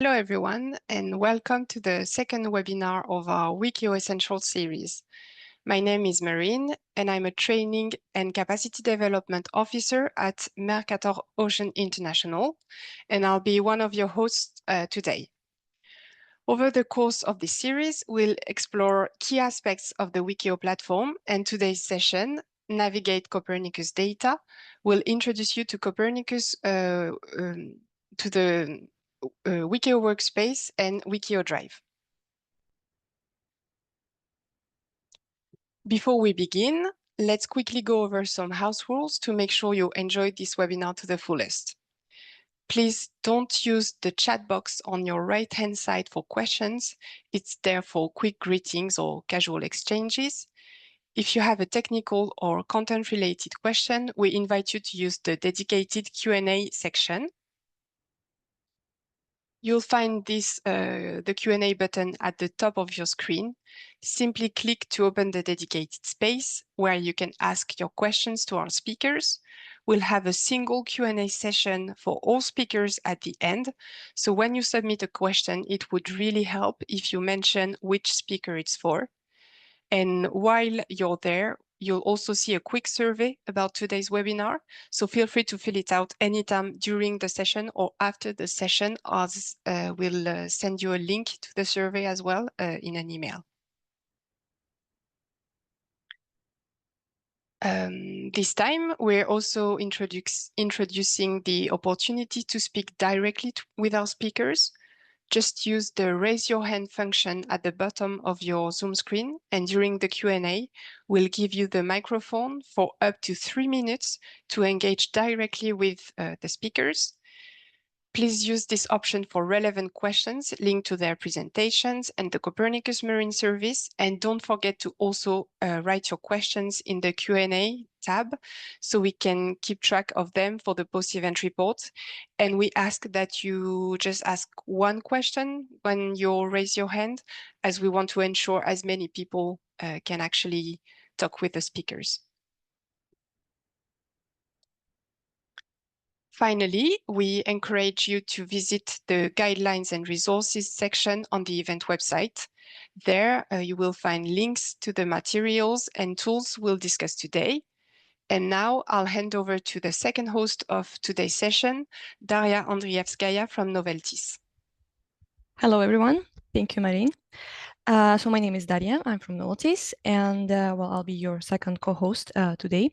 Hello everyone, and welcome to the second webinar of our WEkEO Essentials series. My name is Marine, and I'm a Training and Capacity Development Officer at Mercator Ocean International, and I'll be one of your hosts today. Over the course of this series, we'll explore key aspects of the WEkEO platform, and today's session, Navigate Copernicus Data, will introduce you to Copernicus, to the WEkEO Workspace and WEkEO Drive. Before we begin, let's quickly go over some house rules to make sure you enjoyed this webinar to the fullest. Please don't use the chat box on your right-hand side for questions. It's there for quick greetings or casual exchanges. If you have a technical or content-related question, we invite you to use the dedicated Q&A section. You'll find the Q&A button at the top of your screen. Simply click to open the dedicated space where you can ask your questions to our speakers. We'll have a single Q&A session for all speakers at the end. So when you submit a question, it would really help if you mention which speaker it's for. And while you're there, you'll also see a quick survey about today's webinar. So feel free to fill it out anytime during the session or after the session, as we'll send you a link to the survey as well in an email. This time, we're also introducing the opportunity to speak directly with our speakers. Just use the raise your hand function at the bottom of your Zoom screen, and during the Q&A, we'll give you the microphone for up to 3 minutes to engage directly with the speakers. Please use this option for relevant questions linked to their presentations and the Copernicus Marine Service, and don't forget to also write your questions in the Q&A tab so we can keep track of them for the post-event report. And we ask that you just ask one question when you raise your hand, as we want to ensure as many people can actually talk with the speakers. Finally, we encourage you to visit the guidelines and resources section on the event website. There, you will find links to the materials and tools we'll discuss today. And now I'll hand over to the second host of today's session, Daria Andrievskaya from Noveltis. Hello, everyone. Thank you, Marine. So my name is Daria. I'm from Noveltis, and well, I'll be your second co-host today,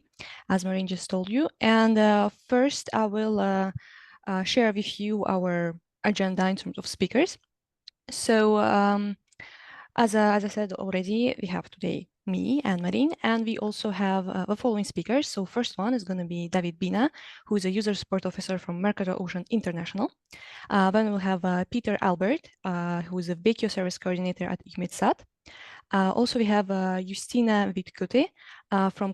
as Marine just told you. And first, I will share with you our agenda in terms of speakers. So as I said already, we have today me and Marine, and we also have the following speakers. So first one is going to be David Bina, who is a user support officer from Mercator Ocean International. Then we'll have Peter Albert, who is a WEkEO service coordinator at EUMETSAT. Also, we have Justina Witkute from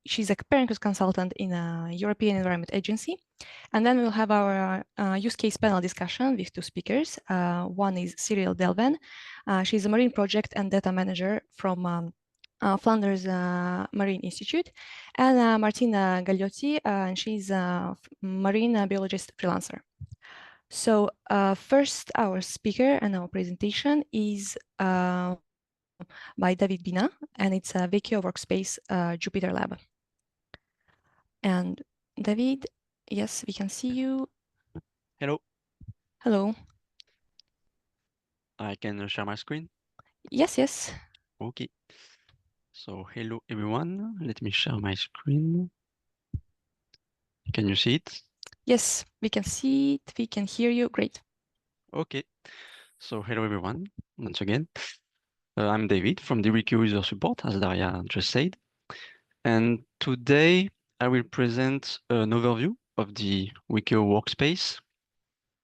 she's a Copernicus consultant in a European Environment Agency. And then we'll have our use case panel discussion with two speakers. One is Cyrielle Delvenne. She's a marine project and data manager from Flanders Marine Institute, and Martina Gaglioti, and she's a marine biologist freelancer. So first, our speaker and our presentation is by David Bina, and it's a WEkEO Workspace JupyterLab. And David, yes, we can see you. Hello. Hello. I can share my screen? Yes, yes. Okay. So hello, everyone. Let me share my screen. Can you see it? Yes, we can see it. We can hear you. Great. Okay. So hello, everyone. Once again, I'm David from the WEkEO user support, as Daria just said. And today I will present an overview of the WEkEO Workspace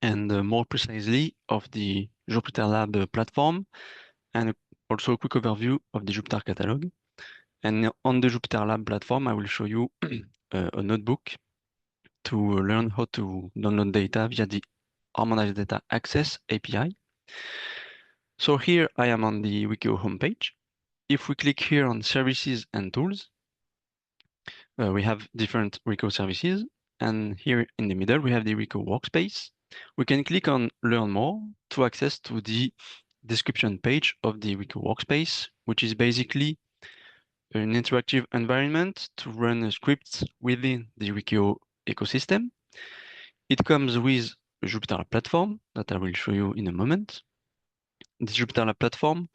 and more precisely of the JupyterLab platform, and also a quick overview of the Jupyter catalog. And on the JupyterLab platform, I will show you a notebook to learn how to download data via the Harmonized Data Access API. So here I am on the WEkEO homepage. If we click here on Services and Tools, we have different WEkEO services. And here in the middle, we have the WEkEO Workspace. we can click on Learn More to access to the description page of the WEkEO Workspace, which is basically an interactive environment to run scripts within the WEkEO ecosystem. It comes with a JupyterLab platform that I will show you in a moment. The JupyterLab platform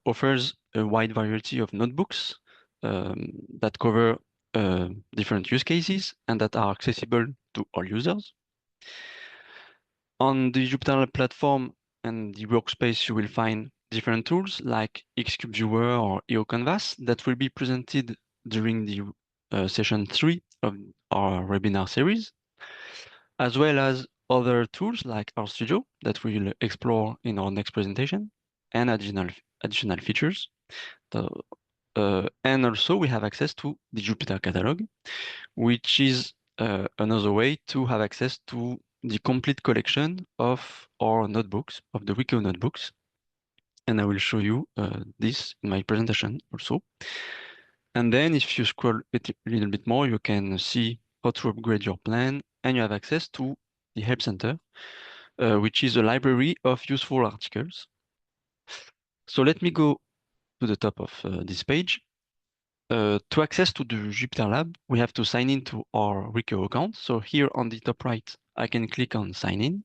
offers a wide variety of notebooks that cover different use cases and that are accessible to all users. On the JupyterLab platform and the workspace, you will find different tools like Xcube Viewer or EO Canvas that will be presented during the session 3 of our webinar series, as well as other tools like RStudio that we'll explore in our next presentation, and additional features. And also we have access to the Jupyter catalog, which is another way to have access to the complete collection of our notebooks, of the WEkEO notebooks. And I will show you this in my presentation also. And then if you scroll a little bit more, you can see how to upgrade your plan, and you have access to the Help Center, which is a library of useful articles. So let me go to the top of this page. To access to the JupyterLab, we have to sign in to our WEkEO account. So here on the top right, I can click on Sign In,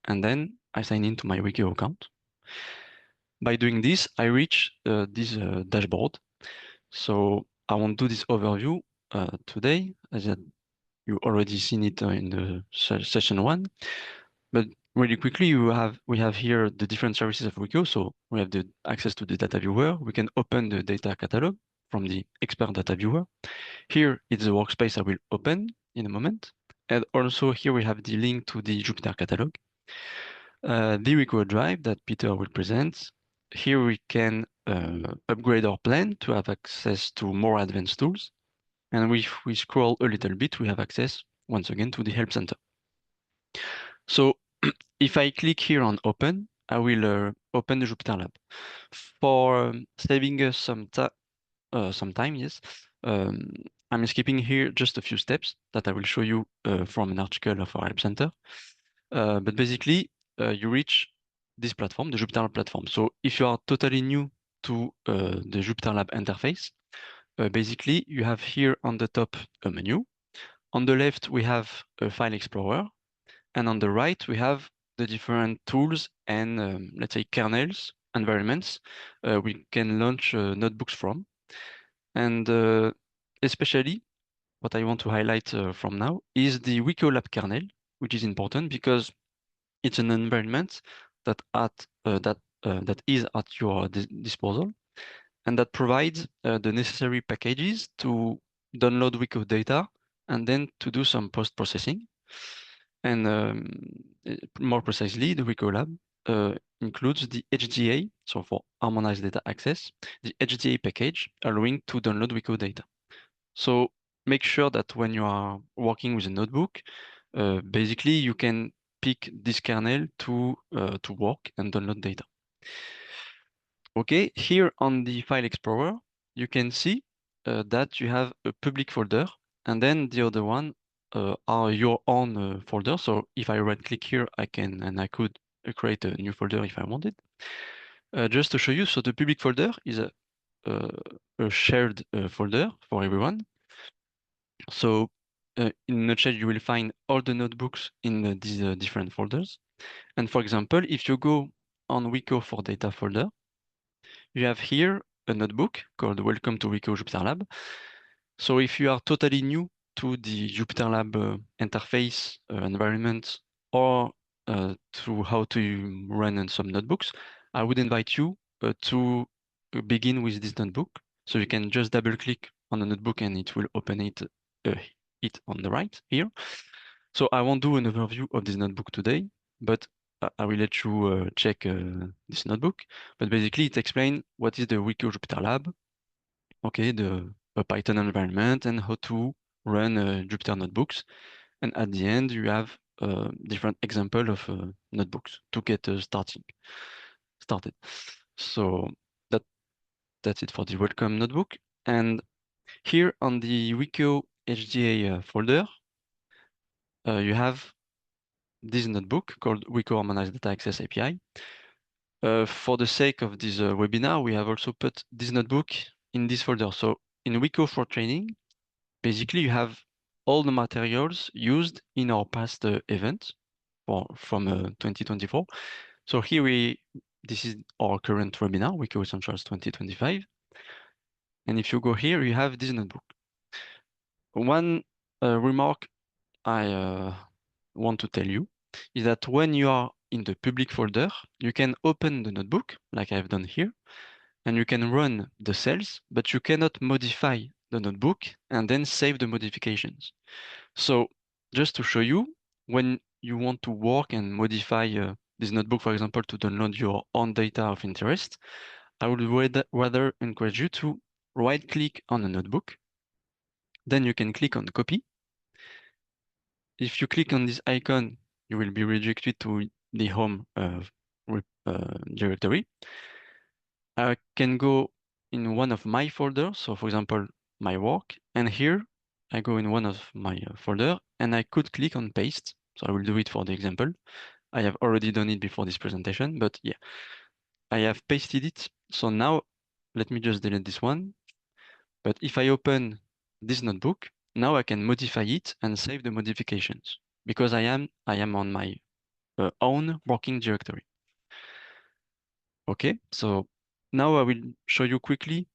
and then I sign in to my WEkEO account. By doing this, I reach this dashboard. So I won't do this overview today, as you already seen it in the session 1. But really quickly, we have here the different services of WEkEO. So we have the access to the data viewer. We can open the data catalog from the expert data viewer. Here is the workspace I will open in a moment. And also here we have the link to the Jupyter catalog. The WEkEO Drive that Peter will present. Here we can upgrade our plan to have access to more advanced tools. And if we scroll a little bit, we have access once again to the Help Center. So if I click here on Open, I will open the JupyterLab. For saving us some time, yes, I'm skipping here just a few steps that I will show you from an article of our Help Center. But basically, you reach this platform, the JupyterLab platform. So if you are totally new to the JupyterLab interface, basically you have here on the top a menu. On the left, we have a file explorer. And on the right, we have the different tools and let's say kernels, environments we can launch notebooks from. And especially what I want to highlight from now is the WEkEO Lab kernel, which is important because it's an environment that is at your disposal, and that provides the necessary packages to download WEkEO data and then to do some post-processing. And more precisely, the WEkEO Lab includes the HDA, so for harmonized data access, the HDA package allowing to download WEkEO data. So make sure that when you are working with a notebook, basically you can pick this kernel to work and download data. Okay, here on the file explorer, you can see that you have a public folder, and then the other one are your own folder. So if I right click here, I could create a new folder if I wanted. Just to show you, so the public folder is a shared folder for everyone. So in a nutshell, you will find all the notebooks in these different folders. And for example, if you go on WEkEO for data folder, you have here a notebook called Welcome to WEkEO JupyterLab. So if you are totally new to the JupyterLab interface environment or to how to run some notebooks, I would invite you to begin with this notebook. So you can just double click on the notebook and it will open it on the right here. So I won't do an overview of this notebook today, but I will let you check this notebook. But basically it explains what is the WEkEO JupyterLab, okay, the Python environment and how to run Jupyter notebooks. And at the end, you have different example of notebooks to get started. So that's it for the welcome notebook. And here on the WEkEO HDA folder, you have this notebook called WEkEO Harmonized Data Access API. For the sake of this webinar, we have also put this notebook in this folder. So in WEkEO for training, basically you have all the materials used in our past event from 2024. So here this is our current webinar, WEkEO Essentials 2025. And if you go here, you have this notebook. One remark I want to tell you is that when you are in the public folder, you can open the notebook like I've done here, and you can run the cells, but you cannot modify the notebook and then save the modifications. So just to show you, when you want to work and modify this notebook, for example, to download your own data of interest, I would rather encourage you to right-click on the notebook. Then you can click on copy. If you click on this icon, you will be redirected to the home directory. I can go in one of my folders. So for example, my work, and here I go in one of my folder and I could click on paste. So I will do it for the example. I have already done it before this presentation, but yeah, I have pasted it. So now let me just delete this one. But if I open this notebook, now I can modify it and save the modifications because I am on my own working directory. Okay, so now I will show you quickly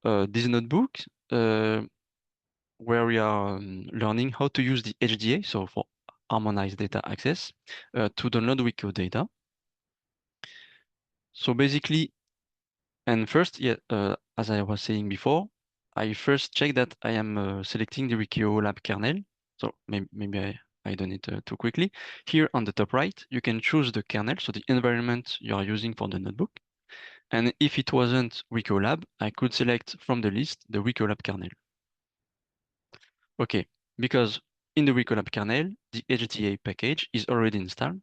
this notebook where we are learning how to use the HDA, so for harmonized data access, to download WEkEO data. So basically, and first, yeah, as I was saying before, I first check that I am selecting the WEkEO lab kernel. So maybe I done it too quickly. Here on the top right, you can choose the kernel, so the environment you are using for the notebook. And if it wasn't WEkEO lab, I could select from the list the WEkEO lab kernel. Okay, because in the WEkEO lab kernel, the HDA package is already installed.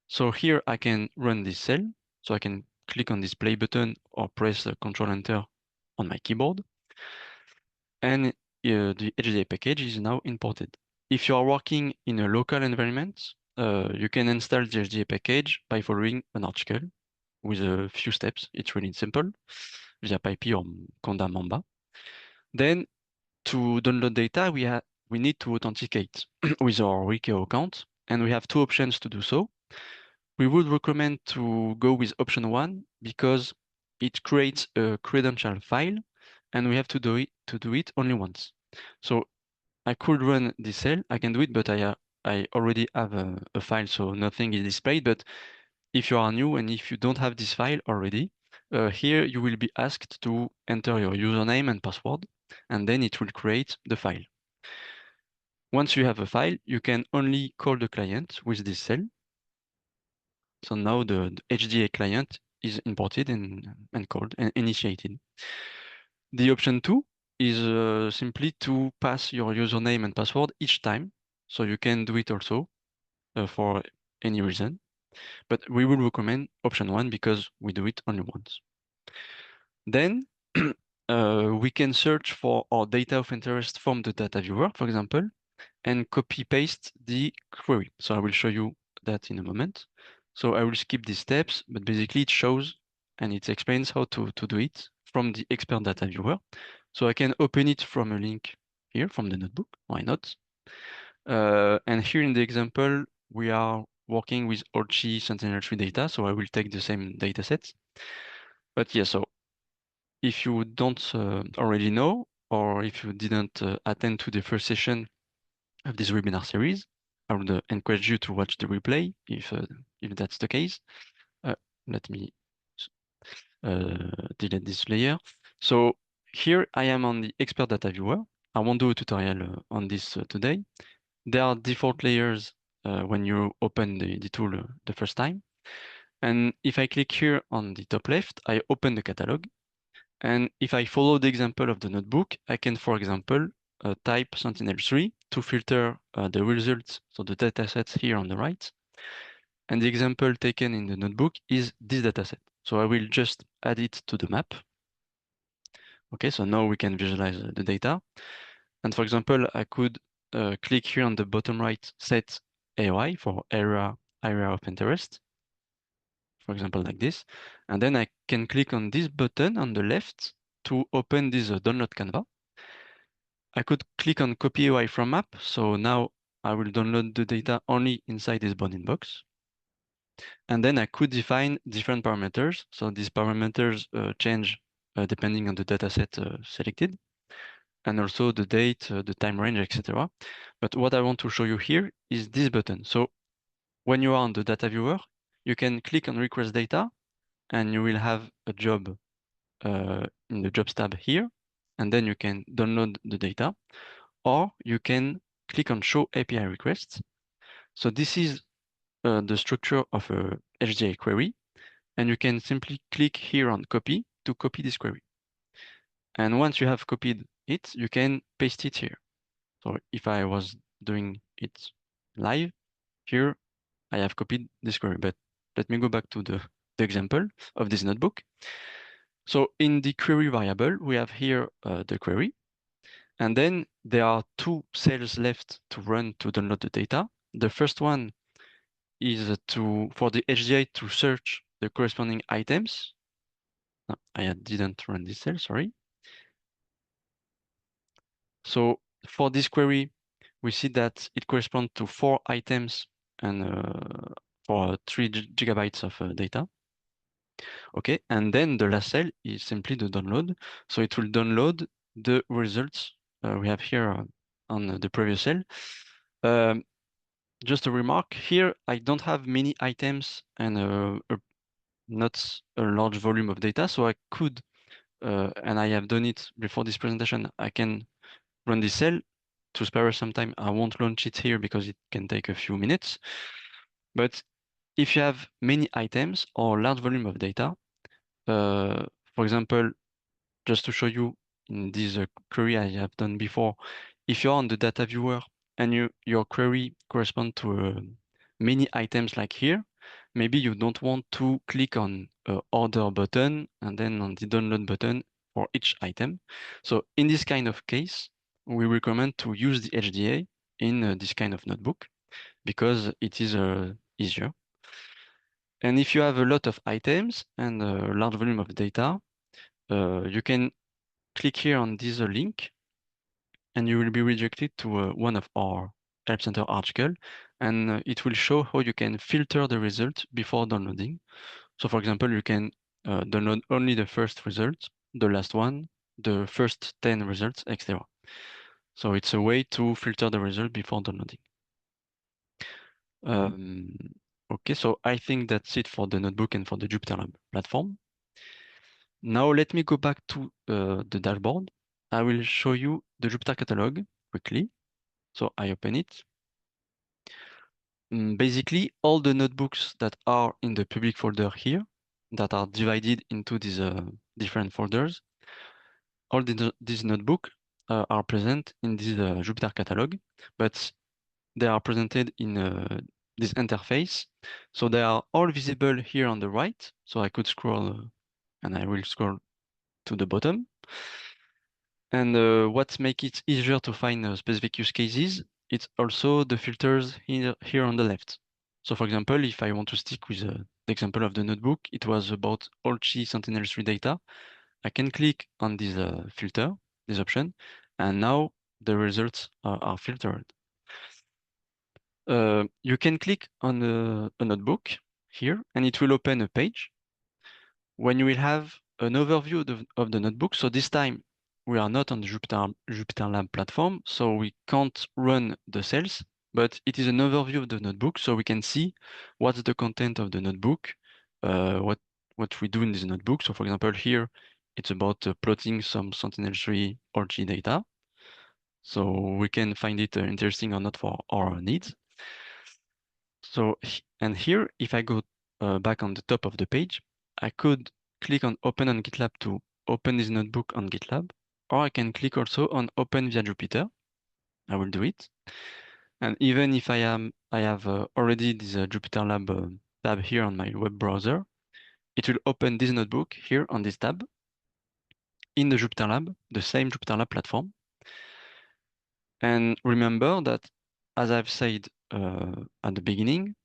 So here I can run this cell. So I can click on this play button or press Control Enter on my keyboard. And the HDA package is now imported. If you are working in a local environment, you can install the HDA package by following an article with a few steps. It's really simple via PyP or Conda Mamba. Then to download data, we need to authenticate with our WEkEO account, and we have two options to do so. We would recommend to go with option 1 because it creates a credential file, and we have to do it only once. So I could run this cell, I can do it, but I already have a file, so nothing is displayed. But if you are new and if you don't have this file already, here you will be asked to enter your username and password, and then it will create the file. Once you have a file, you can only call the client with this cell. So now the HDA client is imported and called and initiated. The option 2 is simply to pass your username and password each time. So you can do it also for any reason. But we will recommend option 1 because we do it only once. Then we can search for our data of interest from the data viewer, for example, and copy paste the query. So I will show you that in a moment. So I will skip these steps, but basically it shows and it explains how to do it from the expert data viewer. So I can open it from a link here from the notebook, why not? And here in the example, we are working with Orchi Sentinel-3 data, so I will take the same data sets. But yeah, so if you don't already know, or if you didn't attend to the first session of this webinar series, I would encourage you to watch the replay if that's the case. Let me delete this layer. So here I am on the expert data viewer. I won't do a tutorial on this today. There are default layers when you open the tool the first time. And if I click here on the top left, I open the catalog. And if I follow the example of the notebook, I can, for example, type Sentinel-3 to filter the results, so the datasets here on the right. And the example taken in the notebook is this dataset. So I will just add it to the map. Okay, so now we can visualize the data. And for example, I could click here on the bottom right, set AOI for area of interest, for example, like this. And then I can click on this button on the left to open this download Canva. I could click on copy AOI from map. So now I will download the data only inside this bounding box. And then I could define different parameters. So these parameters change depending on the dataset selected, and also the date, the time range, etc. But what I want to show you here is this button. So when you are on the data viewer, you can click on request data, and you will have a job in the jobs tab here, and then you can download the data, or you can click on show API requests. So this is the structure of a HDA query, and you can simply click here on copy to copy this query. And once you have copied it, you can paste it here. So if I was doing it live, here I have copied this query, but let me go back to the example of this notebook. So in the query variable, we have here the query, and then there are two cells left to run to download the data. The first one is for the HDA to search the corresponding items. No, I didn't run this cell, sorry. So for this query, we see that it corresponds to 4 items and for 3 gigabytes of data. Okay, and then the last cell is simply the download. So it will download the results we have here on the previous cell. Just a remark here, I don't have many items and not a large volume of data, so I could, and I have done it before this presentation, I can run this cell. To spare us some time, I won't launch it here because it can take a few minutes. But if you have many items or large volume of data, for example, just to show you in this query I have done before, if you're on the data viewer and your query corresponds to many items like here, maybe you don't want to click on order button and then on the download button for each item. So in this kind of case, we recommend to use the HDA in this kind of notebook because it is easier. And if you have a lot of items and a large volume of data, you can click here on this link and you will be redirected to one of our Help Center article, and it will show how you can filter the result before downloading. So for example, you can download only the first result, the last one, the first 10 results, etc. So it's a way to filter the result before downloading. Okay, so I think that's it for the notebook and for the JupyterLab platform. Now let me go back to the dashboard. I will show you the Jupyter catalog quickly. So I open it. Basically, all the notebooks that are in the public folder here, that are divided into these different folders, all these notebooks are present in this Jupyter catalog, but they are presented in this interface. So they are all visible here on the right. So I could scroll, and I will scroll to the bottom. And what makes it easier to find specific use cases, it's also the filters here on the left. So for example, if I want to stick with the example of the notebook, it was about Olchi Sentinel-3 data. I can click on this filter, this option, and now the results are filtered. You can click on a notebook here, and it will open a page when you will have an overview of the notebook. So this time we are not on the JupyterLab platform, so we can't run the cells, but it is an overview of the notebook, so we can see what's the content of the notebook, what we do in this notebook. So for example, here it's about plotting some Sentinel-3 Olchi data. So we can find it interesting or not for our needs. So, and here, if I go back on the top of the page, I could click on Open on GitLab to open this notebook on GitLab, or I can click also on Open via Jupyter. I will do it. And even if I have already this JupyterLab tab here on my web browser, it will open this notebook here on this tab in the JupyterLab, the same JupyterLab platform. And remember that, as I've said at the beginning,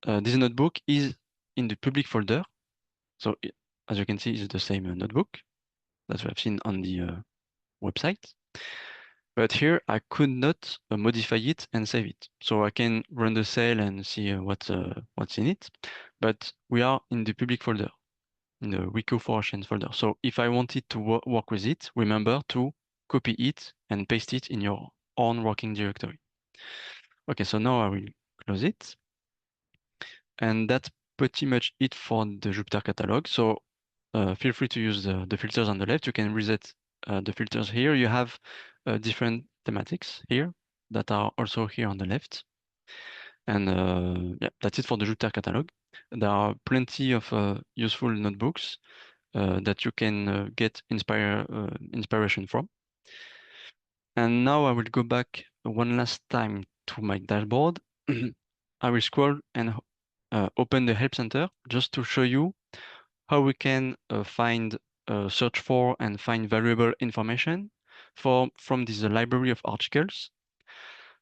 this notebook is in the public folder. So as you can see, it's the same notebook that we have seen on the website. But here I could not modify it and save it. So I can run the cell and see what's in it. But we are in the public folder, in the WEkEO for Chains folder. So if I wanted to work with it, remember to copy it and paste it in your own working directory. Okay, so now I will close it. And that's pretty much it for the Jupyter catalog. So feel free to use the filters on the left. You can reset the filters here. You have different thematics here that are also here on the left. And yeah, that's it for the Jupyter catalog. There are plenty of useful notebooks that you can get inspiration from. And now I will go back one last time to my dashboard. I will scroll and open the Help Center just to show you how we can find, search for, and find valuable information from this library of articles.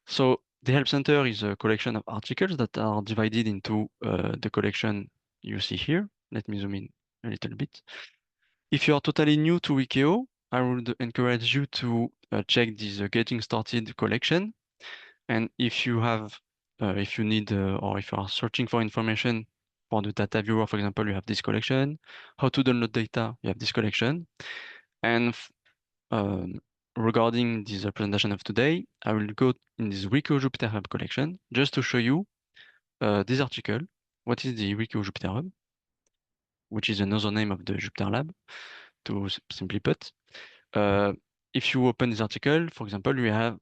So the Help Center is a collection of articles that are divided into the collection you see here. Let me zoom in a little bit. If you are totally new to WEkEO, I would encourage you to check this Getting Started collection. And if you have, if you need, or if you are searching for information for the data viewer, for example, you have this collection. How to download data, you have this collection. And regarding this presentation of today, I will go in this WEkEO JupyterLab collection just to show you this article. What is the WEkEO JupyterLab, which is another name of the JupyterLab, to simply put. If you open this article, for example,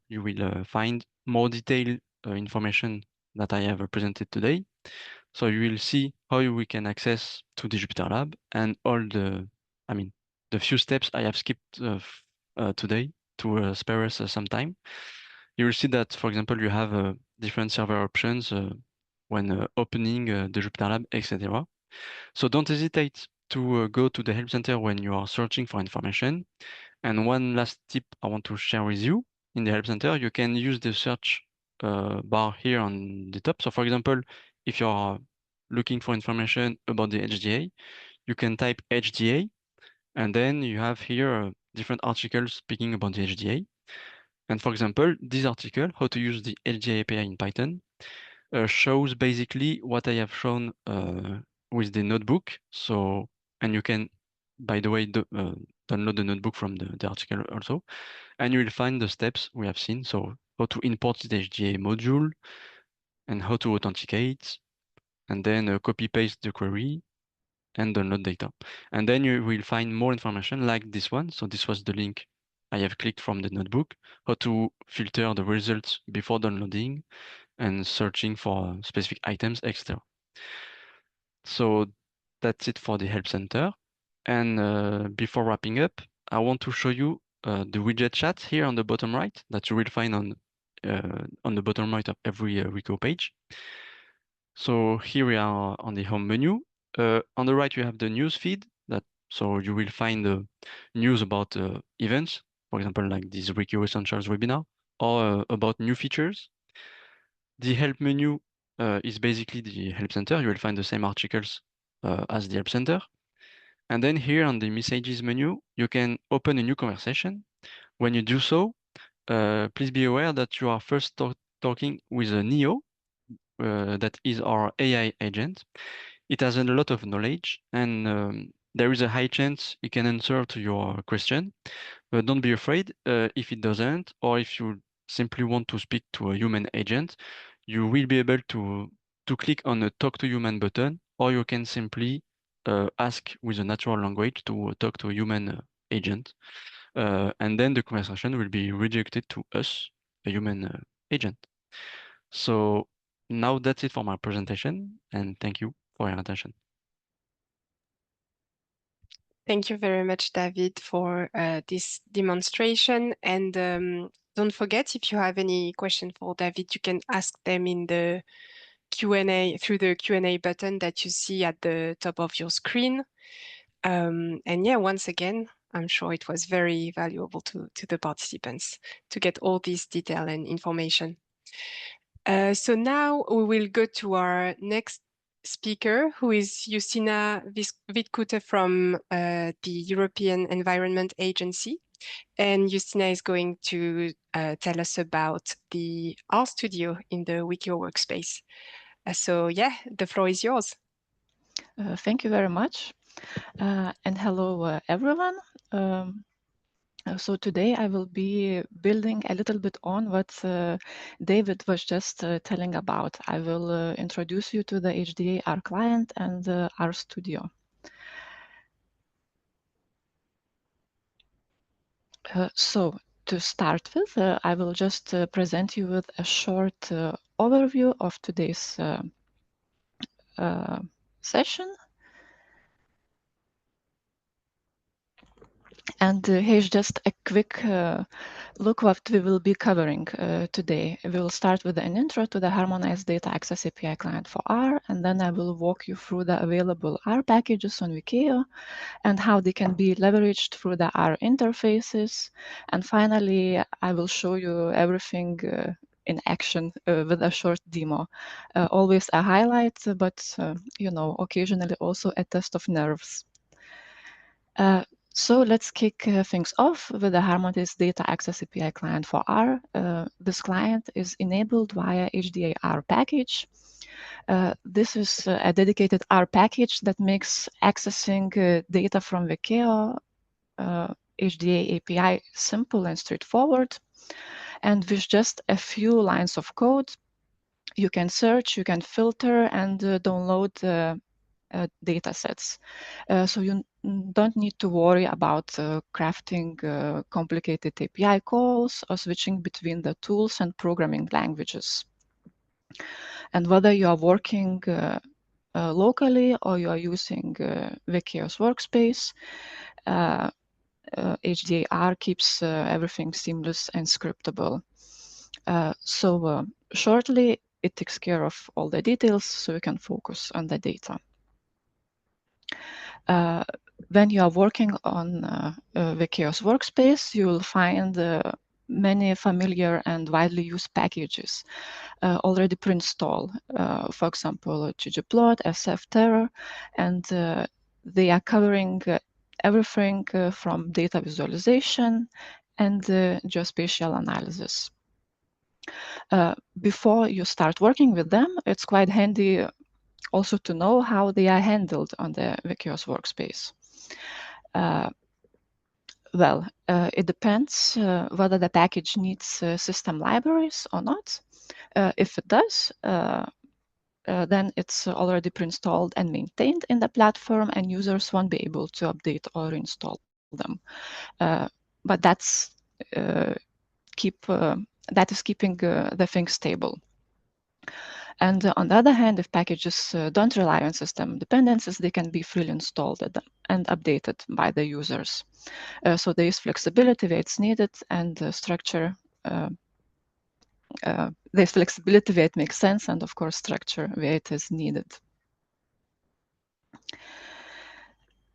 you will find more detailed information that I have presented today. So you will see how we can access to the JupyterLab and all the few steps I have skipped today to spare us some time. You will see that, for example, you have different server options when opening the JupyterLab, etc. So don't hesitate to go to the Help Center when you are searching for information. And one last tip I want to share with you: in the Help Center, you can use the search bar here on the top. So for example, if you're looking for information about the HDA, you can type HDA, and then you have here different articles speaking about the HDA. And for example, this article, How to Use the HDA API in Python, shows basically what I have shown with the notebook. So, and you can, by the way, download the notebook from the article also, and you will find the steps we have seen. So how to import the HDA module and how to authenticate, and then copy paste the query and download data. And then you will find more information like this one. So this was the link I have clicked from the notebook, how to filter the results before downloading and searching for specific items, etc. So that's it for the Help Center. And before wrapping up, I want to show you the widget chat here on the bottom right that you will find on the bottom right of every WEkEO page. So here we are on the home menu. On the right, you have the news feed. So you will find the news about events, for example, like this WEkEO Essentials webinar, or about new features. The help menu is basically the Help Center. You will find the same articles as the Help Center. And then here on the messages menu, you can open a new conversation. When you do so, please be aware that you are first talking with a Neo, that is our AI agent. It has a lot of knowledge, and there is a high chance it can answer to your question. But don't be afraid if it doesn't, or if you simply want to speak to a human agent, you will be able to click on the Talk to Human button, or you can simply ask with a natural language to talk to a human agent. And then the conversation will be redirected to us, a human agent. So now that's it for my presentation, and thank you for your attention. Thank you very much, David, for this demonstration. And don't forget, if you have any question for David, you can ask them in the Q&A through the Q&A button that you see at the top of your screen. And yeah, once again, I'm sure it was very valuable to the participants to get all this detail and information. So now we will go to our next speaker, who is Justina Witkute from the European Environment Agency. And Justina is going to tell us about the RStudio in the WEkEO Workspace. So yeah, the floor is yours. Thank you very much. And hello, everyone. So today I will be building a little bit on what David was just telling about. I will introduce you to the HDA-R client and RStudio. So to start with, I will just present you with a short overview of today's session. And here's just a quick look what we will be covering today. We will start with an intro to the Harmonized Data Access API client for R, and then I will walk you through the available R packages on WEkEO and how they can be leveraged through the R interfaces. And finally, I will show you everything in action with a short demo. Always a highlight, but you know, occasionally also a test of nerves. So let's kick things off with the Harmonized Data Access API client for R. This client is enabled via HDA-R package. This is a dedicated R package that makes accessing data from WEkEO HDA API simple and straightforward. And with just a few lines of code, you can search, you can filter, and download data sets. So you don't need to worry about crafting complicated API calls or switching between the tools and programming languages. And whether you are working locally or you are using WEkEO's Workspace, HDA-R keeps everything seamless and scriptable. So shortly, it takes care of all the details so you can focus on the data. When you are working on WEkEO's Workspace, you will find many familiar and widely used packages already pre-installed. For example, ggplot, sfterror, and they are covering everything from data visualization and geospatial analysis. Before you start working with them, it's quite handy also to know how they are handled on the WEkEO's Workspace. It depends whether the package needs system libraries or not. If it does, then it's already pre-installed and maintained in the platform, and users won't be able to update or reinstall them. But that is keeping the thing stable. And on the other hand, if packages don't rely on system dependencies, they can be freely installed and updated by the users. So there is flexibility where it's needed, and structure. There's flexibility where it makes sense, and of course, structure where it is needed.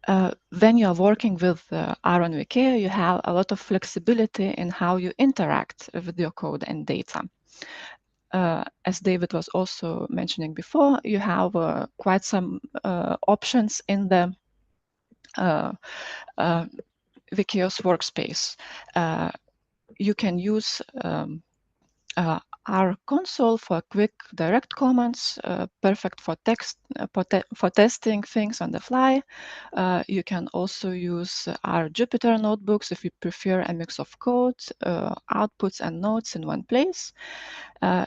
When you are working with R on WEkEO, you have a lot of flexibility in how you interact with your code and data. As David was also mentioning before, you have quite some options in the WEkEO's Workspace. You can use R console for quick direct commands, perfect for text for testing things on the fly. You can also use R Jupyter notebooks if you prefer a mix of code, outputs, and notes in one place.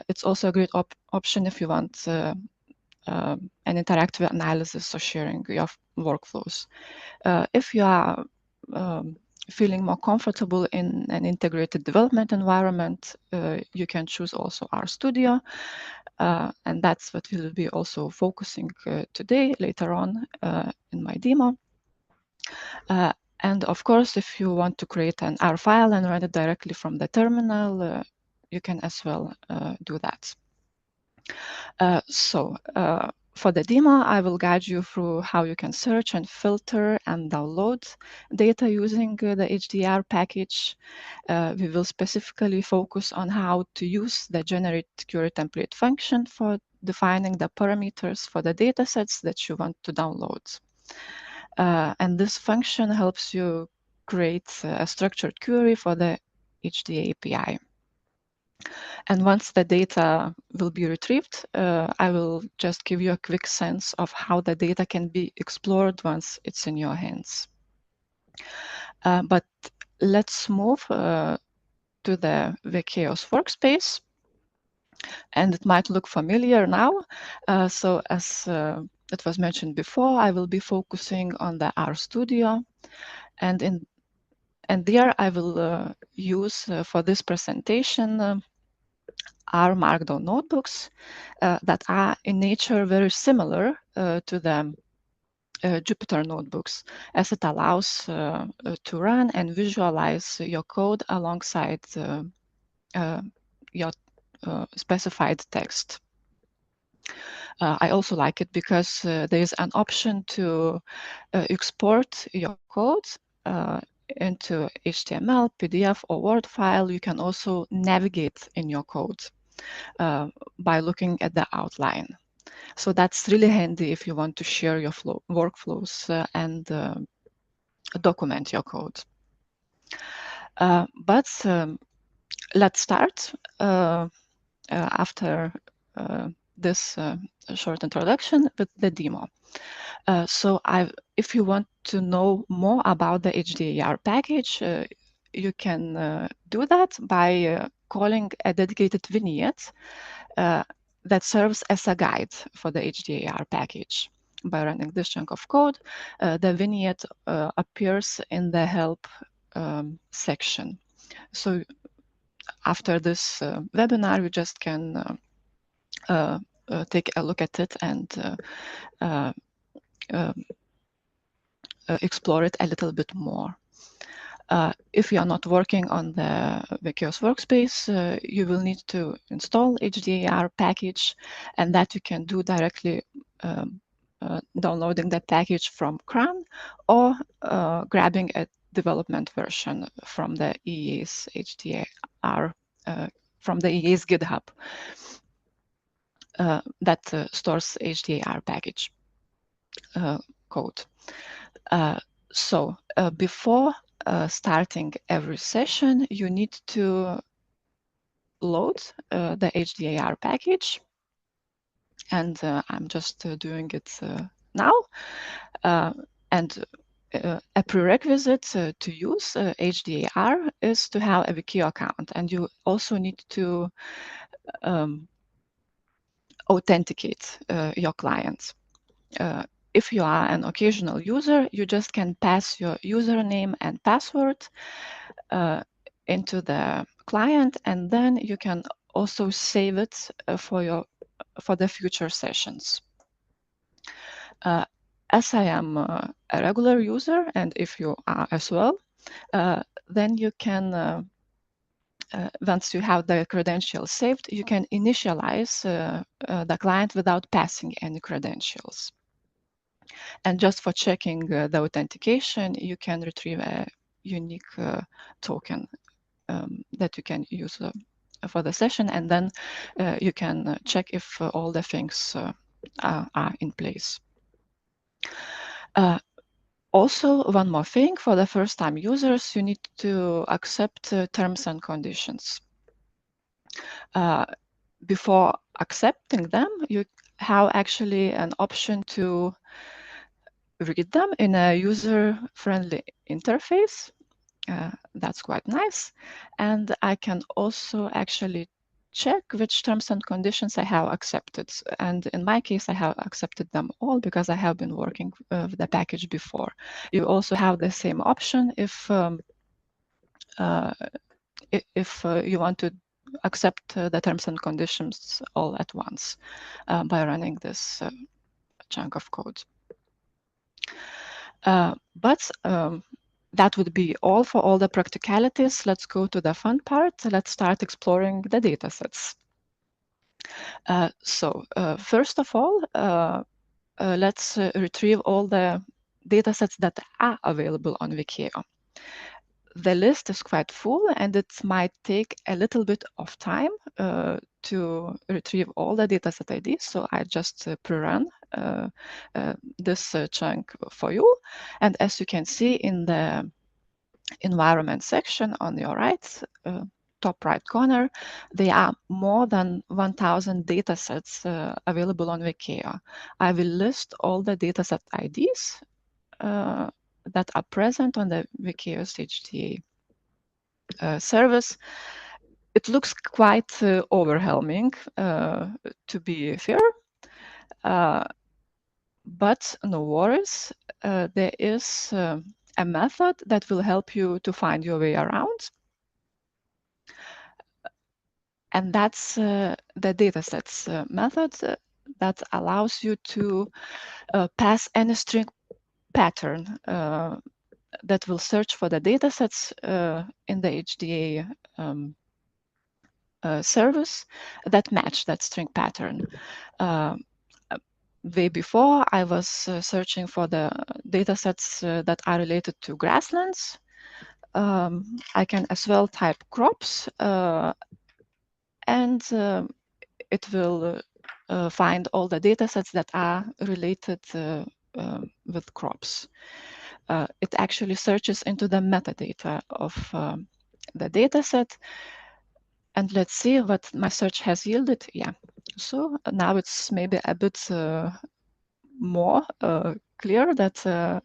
It's also a great option if you want an interactive analysis or sharing your workflows. If you are feeling more comfortable in an integrated development environment, you can choose also RStudio. And that's what we'll be also focusing today, later on in my demo. And of course, if you want to create an R file and run it directly from the terminal, you can as well do that. For the demo, I will guide you through how you can search and filter and download data using the HDR package. We will specifically focus on how to use the generate query template function for defining the parameters for the datasets that you want to download. And this function helps you create a structured query for the HDA API. And once the data will be retrieved, I will just give you a quick sense of how the data can be explored once it's in your hands. But let's move to the WEkEO's workspace. And it might look familiar now. So as it was mentioned before, I will be focusing on the RStudio. And there I will use for this presentation are Markdown notebooks that are in nature very similar to the Jupyter notebooks, as it allows to run and visualize your code alongside your specified text. I also like it because there is an option to export your code into HTML, PDF, or Word file. You can also navigate in your code by looking at the outline. So that's really handy if you want to share your workflows and document your code. But let's start after this short introduction with the demo. So if you want to know more about the HDAR package, you can do that by calling a dedicated vignette that serves as a guide for the HDAR package. By running this chunk of code, the vignette appears in the help section. So after this webinar, you just can take a look at it and explore it a little bit more. If you are not working on the WEkEO's workspace, you will need to install HDAR package, and that you can do directly downloading that package from CRAN or grabbing a development version from the EA's HDAR, from the EA's GitHub that stores HDAR package code. So before starting every session, you need to load the HDAR package. And I'm just doing it now. And a prerequisite to use HDAR is to have a WEkEO account. And you also need to authenticate your client. If you are an occasional user, you just can pass your username and password into the client, and then you can also save it for the future sessions. As I am a regular user, and if you are as well, then you can, once you have the credentials saved, you can initialize the client without passing any credentials. And just for checking the authentication, you can retrieve a unique token that you can use for the session, and then you can check if all the things are in place. Also, one more thing, for the first-time users, you need to accept terms and conditions. Before accepting them, you have actually an option to read them in a user-friendly interface. That's quite nice. And I can also actually check which terms and conditions I have accepted. And in my case, I have accepted them all because I have been working with the package before. You also have the same option if you want to accept the terms and conditions all at once by running this chunk of code. But that would be all for all the practicalities. Let's go to the fun part. Let's start exploring the datasets. First of all, let's retrieve all the datasets that are available on WEkEO. The list is quite full, and it might take a little bit of time to retrieve all the dataset IDs. So I just pre-run this chunk for you. And as you can see in the environment section on your right, top right corner, there are more than 1,000 datasets available on WEkEO. I will list all the dataset IDs that are present on the WEkEO's HDA service. It looks quite overwhelming, to be fair, but no worries. There is a method that will help you to find your way around. And that's the datasets method that allows you to pass any string pattern that will search for the datasets in the HDA service that match that string pattern. Way before, I was searching for the datasets that are related to grasslands. I can as well type crops, and it will find all the datasets that are related with crops. It actually searches into the metadata of the dataset. And let's see what my search has yielded. Yeah, so now it's maybe a bit more clear that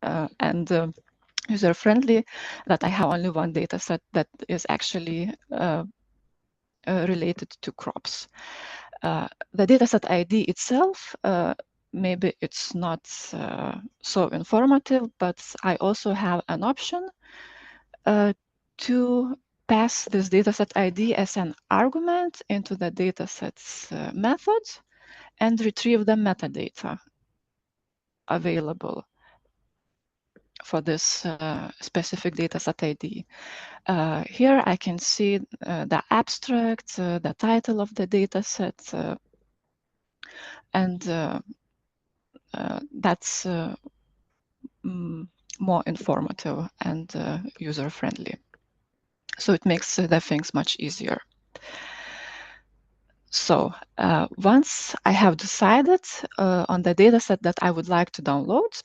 and user-friendly that I have only one dataset that is actually related to crops. The dataset ID itself, maybe it's not so informative, but I also have an option to pass this dataset ID as an argument into the datasets method and retrieve the metadata available for this specific dataset ID. Here I can see the abstract, the title of the dataset, and that's more informative and user-friendly. So it makes the things much easier. So once I have decided on the dataset that I would like to download,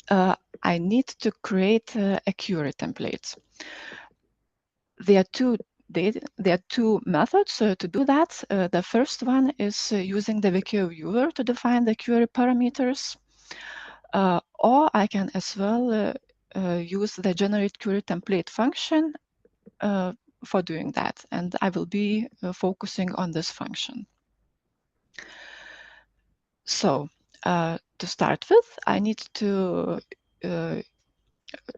I need to create a query template. There are two methods to do that. The first one is using the WEkEO viewer to define the query parameters, or I can as well use the generate query template function for doing that, and I will be focusing on this function. So to start with, I need to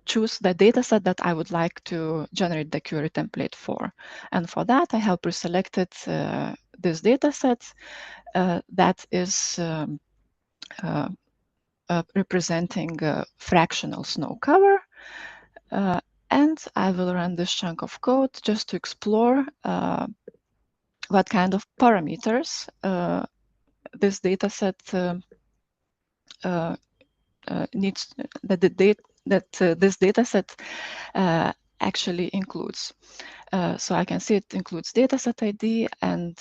choose the dataset that I would like to generate the query template for. And for that, I have pre-selected this dataset that is representing fractional snow cover. And I will run this chunk of code just to explore what kind of parameters this dataset needs, this dataset actually includes. So I can see it includes dataset ID and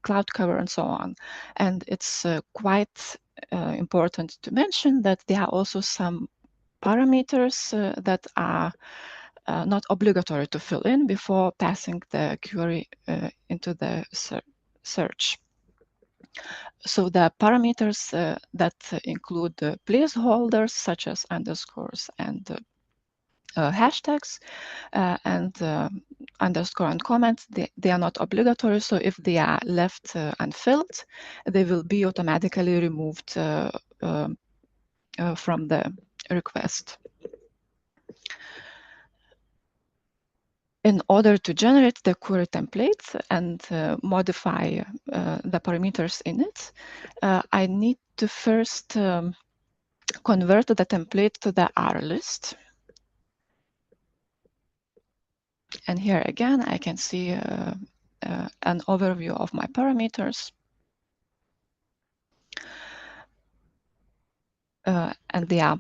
cloud cover and so on. And it's quite important to mention that there are also some parameters that are not obligatory to fill in before passing the query into the search. So the parameters that include placeholders such as underscores and hashtags and underscore and comments, they are not obligatory. So if they are left unfilled, they will be automatically removed from the request. In order to generate the query template and modify the parameters in it, I need to first convert the template to the R list. And here again, I can see an overview of my parameters. And they are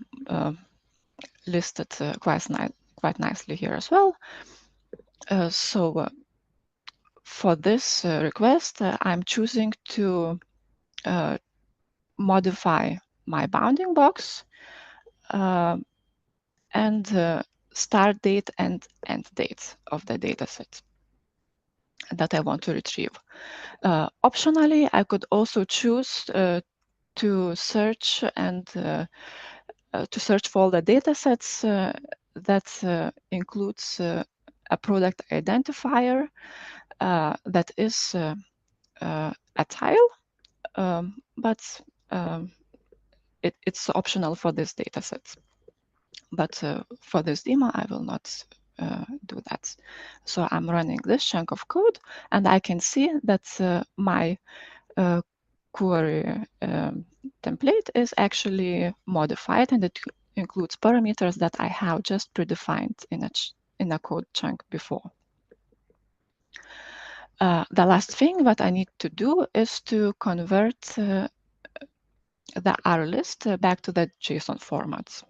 listed quite nicely here as well. So for this request, I'm choosing to modify my bounding box and start date and end date of the dataset that I want to retrieve. Optionally, I could also choose to search and to search for all the datasets that includes a product identifier that is a tile, but it's optional for this dataset. But for this demo, I will not do that. So I'm running this chunk of code, and I can see that my query template is actually modified, and it includes parameters that I have just predefined in a code chunk before. The last thing that I need to do is to convert the R list back to the JSON format.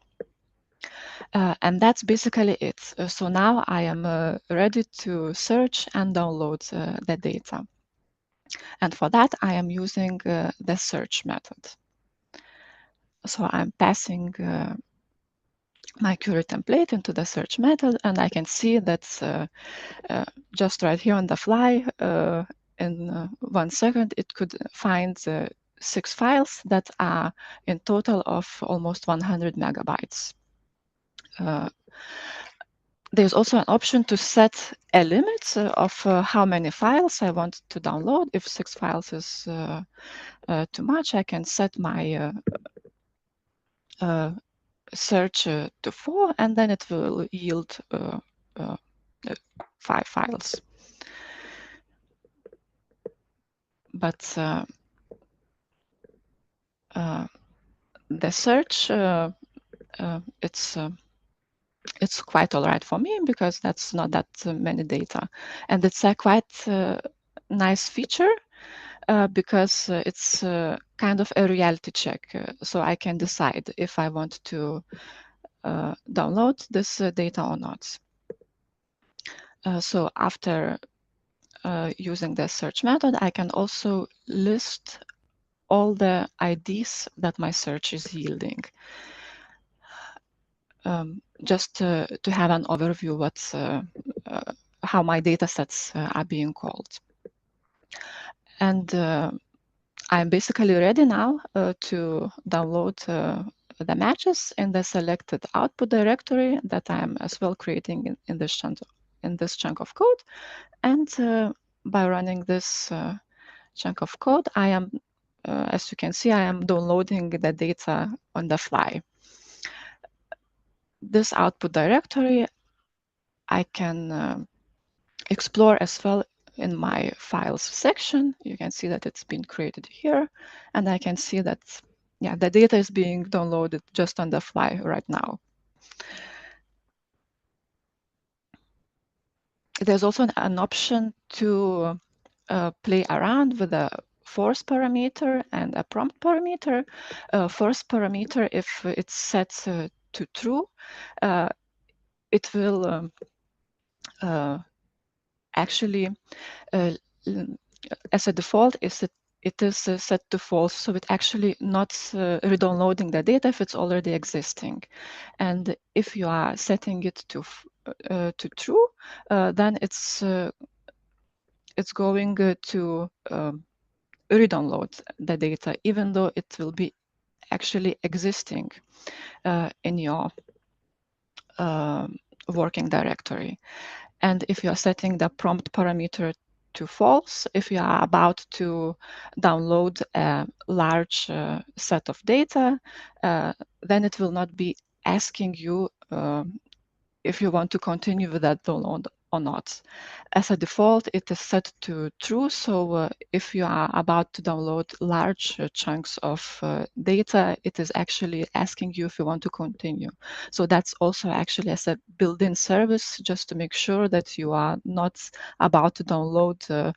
And that's basically it. So now I am ready to search and download the data. And for that, I am using the search method. So I'm passing my query template into the search method, and I can see that just right here on the fly, in 1 second, it could find 6 files that are in total of almost 100 megabytes. There's also an option to set a limit of how many files I want to download. If 6 files is too much, I can set my search to 4, and then it will yield 5 files. But the search, it's quite all right for me because that's not that many data. And it's a quite nice feature because it's kind of a reality check. So I can decide if I want to download this data or not. So after using the search method, I can also list all the IDs that my search is yielding. Just to have an overview what's how my data sets are being called. And I'm basically ready now to download the matches in the selected output directory that I'm as well creating in this chunk of code. And by running this chunk of code, I am, as you can see, I am downloading the data on the fly. This output directory I can explore as well in my files section. You can see that it's been created here, and I can see that, yeah, the data is being downloaded just on the fly right now. There's also an option to play around with a force parameter and a prompt parameter. Force parameter, if it's set to true, it will actually, as a default, it is set to false, so it's actually not re-downloading the data if it's already existing. And if you are setting it to true, then it's going to re-download the data, even though it will be actually existing in your working directory. And if you are setting the prompt parameter to false, if you are about to download a large set of data, then it will not be asking you if you want to continue with that download or not. As a default, it is set to true. So if you are about to download large chunks of data, it is actually asking you if you want to continue. So that's also actually as a built-in service, just to make sure that you are not about to download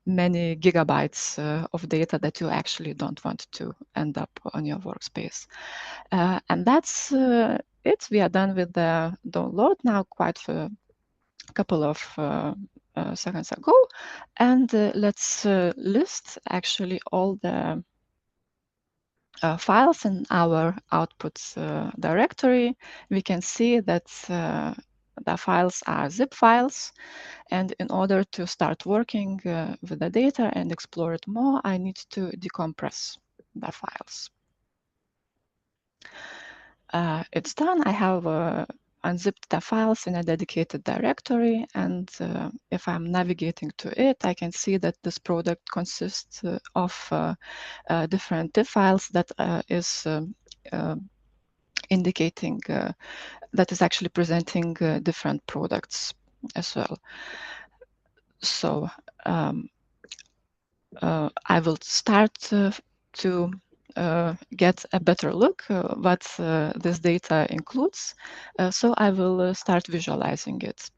many gigabytes of data that you actually don't want to end up on your workspace. And that's it. We are done with the download now, quite a couple of seconds ago. And let's list actually all the files in our outputs directory. We can see that the files are zip files. And in order to start working with the data and explore it more, I need to decompress the files. It's done. I have unzipped the files in a dedicated directory. And if I'm navigating to it, I can see that this product consists of different div files that is indicating, that is actually presenting different products as well. So I will start to get a better look what this data includes. So I will start visualizing it.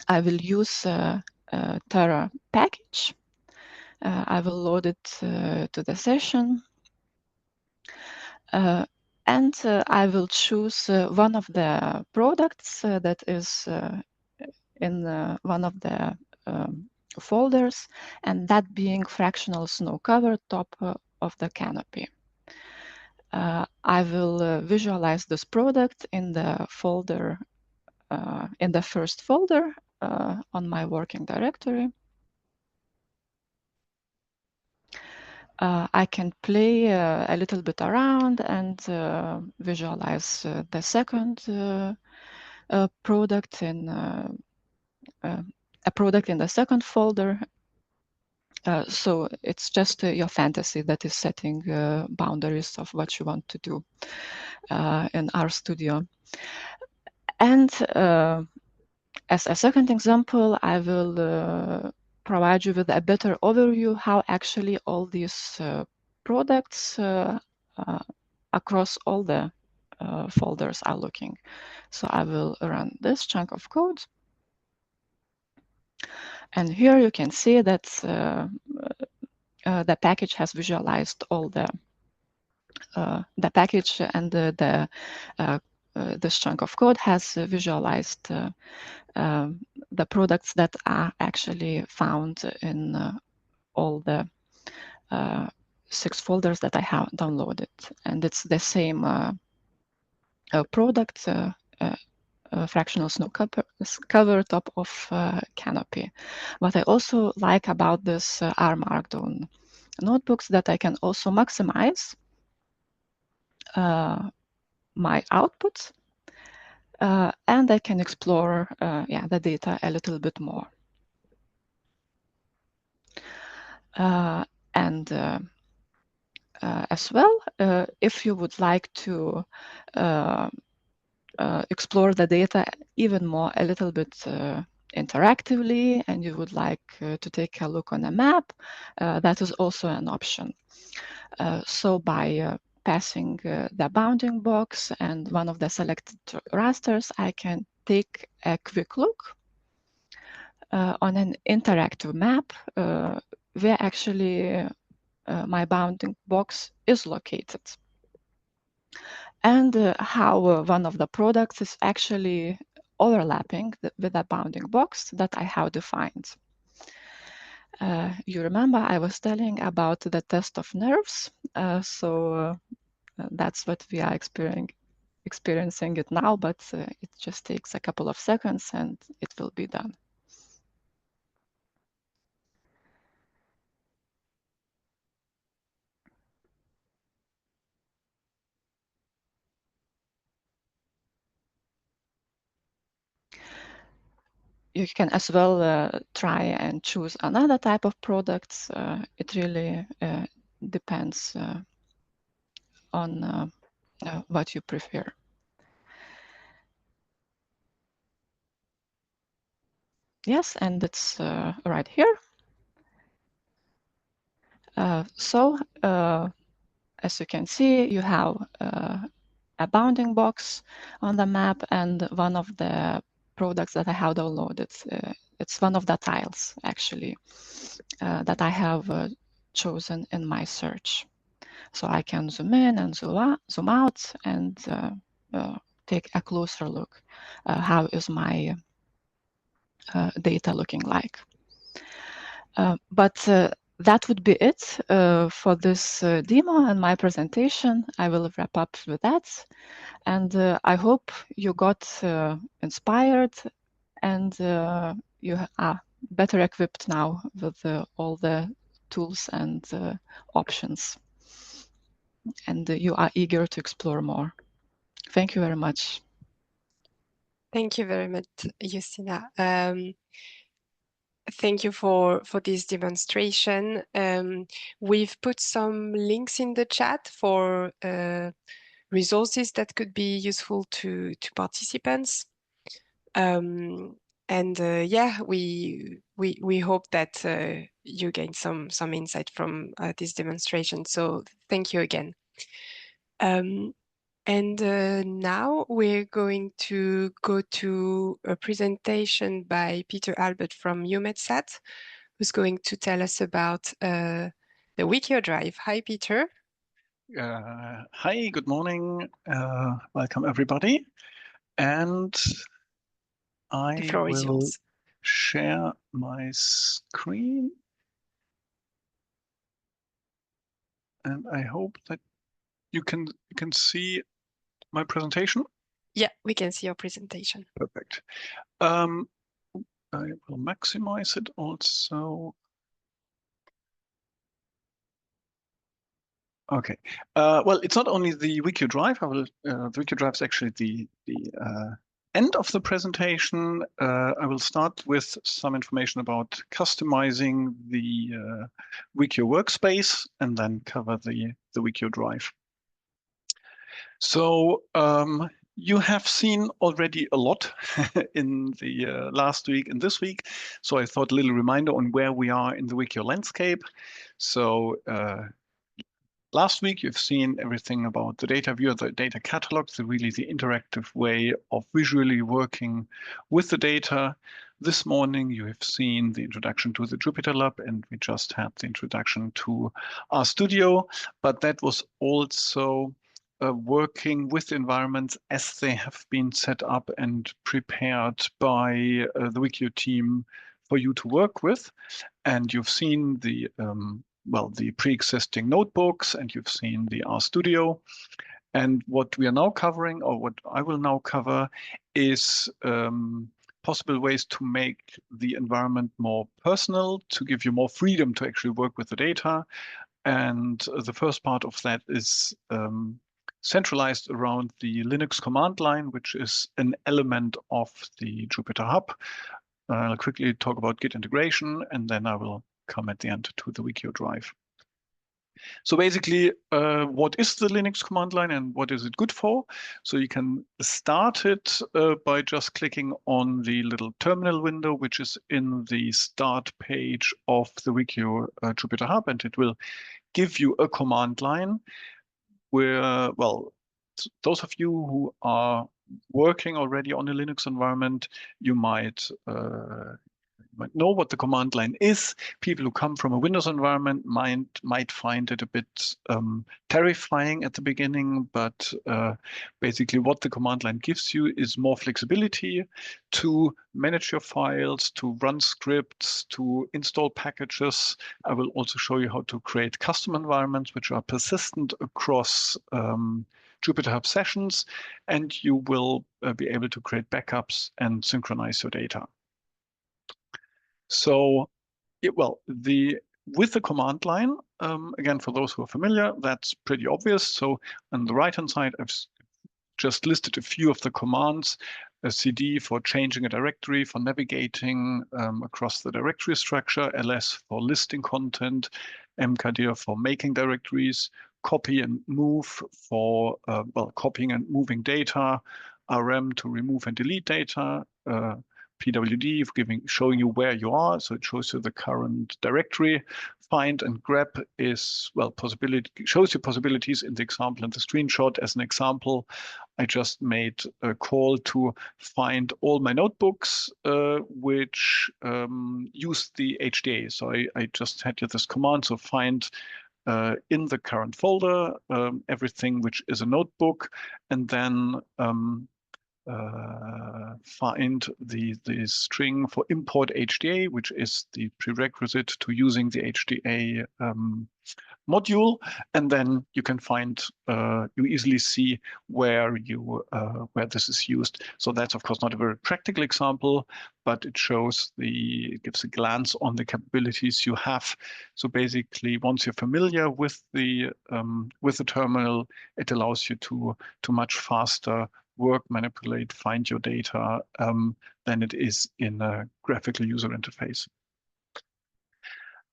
I will use Terra package. I will load it to the session. And I will choose one of the products that is in one of the folders, and that being fractional snow cover top of the canopy. I will visualize this product in the folder, in the first folder on my working directory. I can play a little bit around and visualize the second product in a product in the second folder. So it's just your fantasy that is setting boundaries of what you want to do in RStudio. And as a second example, I will provide you with a better overview how actually all these products across all the folders are looking. So I will run this chunk of code. And here you can see that the package has visualized all the package, and this chunk of code has visualized the products that are actually found in all the 6 folders that I have downloaded. And it's the same product, fractional snow cover top of canopy. What I also like about this R Markdown notebooks that I can also maximize my output, and I can explore the data a little bit more. And as well, if you would like to explore the data even more, a little bit interactively, and you would like to take a look on a map, that is also an option. So by passing the bounding box and one of the selected rasters, I can take a quick look on an interactive map where actually my bounding box is located, and how one of the products is actually overlapping with the bounding box that I have defined. You remember I was telling about the test of nerves, so that's what we are experiencing it now, but it just takes a couple of seconds and it will be done. You can as well try and choose another type of products. It really depends on what you prefer. Yes, and it's right here. So as you can see, you have a bounding box on the map, and one of the products that I have downloaded, it's one of the tiles actually that I have chosen in my search. So I can zoom in and zoom out and take a closer look. How is my data looking like? But that would be it for this demo and my presentation. I will wrap up with that. And I hope you got inspired and you are better equipped now with all the tools and options. And you are eager to explore more. Thank you very much. Thank you very much, Justina. Thank you for this demonstration. We've put some links in the chat for resources that could be useful to participants. Yeah, we hope that you gain some insight from this demonstration. So thank you again. Now we're going to go to a presentation by Peter Albert from EUMETSAT, who's going to tell us about the WEkEO Drive. Hi, Peter. Hi, good morning. Welcome, everybody. And The floor is will yours. share my screen. And I hope that you can see my presentation. Yeah, we can see your presentation. Perfect. I will maximize it also. Okay. Well, it's not only the WEkEO Drive. The WEkEO Drive is actually the end of the presentation. I will start with some information about customizing the WEkEO Workspace and then cover the WEkEO Drive. So you have seen already a lot in the last week and this week. So I thought a little reminder on where we are in the WEkEO landscape. So last week, you've seen everything about the data viewer, the data catalog, so really the interactive way of visually working with the data. This morning, you have seen the introduction to the JupyterLab, and we just had the introduction to RStudio, but that was also working with environments as they have been set up and prepared by the WEkEO team for you to work with. And you've seen the the pre-existing notebooks, and you've seen the RStudio. And what we are now covering, or what I will now cover, is possible ways to make the environment more personal, to give you more freedom to actually work with the data. And the first part of that is centralized around the Linux command line, which is an element of the Jupyter Hub. I'll quickly talk about Git integration, and then I will come at the end to the WEkEO Drive. So basically, what is the Linux command line and what is it good for? So you can start it by just clicking on the little terminal window, which is in the start page of the WEkEO Jupyter Hub, and it will give you a command line where, well, those of you who are working already on a Linux environment, you might know what the command line is. People who come from a Windows environment might find it a bit terrifying at the beginning, but basically what the command line gives you is more flexibility to manage your files, to run scripts, to install packages. I will also show you how to create custom environments which are persistent across Jupyter Hub sessions, and you will be able to create backups and synchronize your data. So, with the command line, again, for those who are familiar, that's pretty obvious. So on the right-hand side, I've just listed a few of the commands: a CD for changing a directory, for navigating across the directory structure, ls for listing content, mkdir for making directories, copy and move for copying and moving data, rm to remove and delete data, pwd, showing you where you are. So it shows you the current directory. Find and grab is, well, shows you possibilities in the example in the screenshot. As an example, I just made a call to find all my notebooks which use the HDA. So I just had this command, so find in the current folder everything which is a notebook, and then find the string for import HDA, which is the prerequisite to using the HDA module, and then you can find you easily see where this is used. So that's of course not a very practical example, but it gives a glance on the capabilities you have. So basically, once you're familiar with the terminal, it allows you to much faster work, manipulate, find your data than it is in a graphical user interface.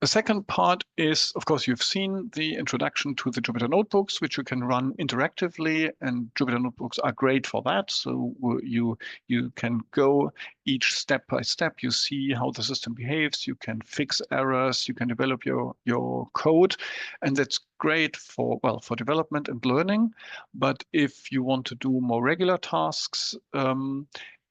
The second part is, of course, you've seen the introduction to the Jupyter Notebooks, which you can run interactively, and Jupyter Notebooks are great for that. So you can go each step by step. You see how the system behaves. You can fix errors. You can develop your code, and that's great for development and learning. But if you want to do more regular tasks,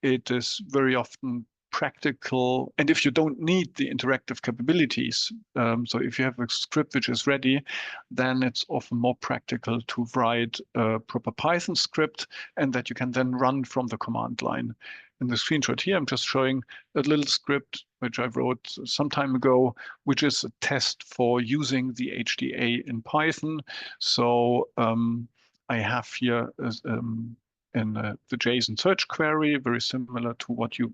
it is very often practical, and if you don't need the interactive capabilities, so if you have a script which is ready, then it's often more practical to write a proper Python script, and that you can then run from the command line. In the screenshot here, I'm just showing a little script which I wrote some time ago, which is a test for using the HDA in Python. So I have here in the JSON search query, very similar to what you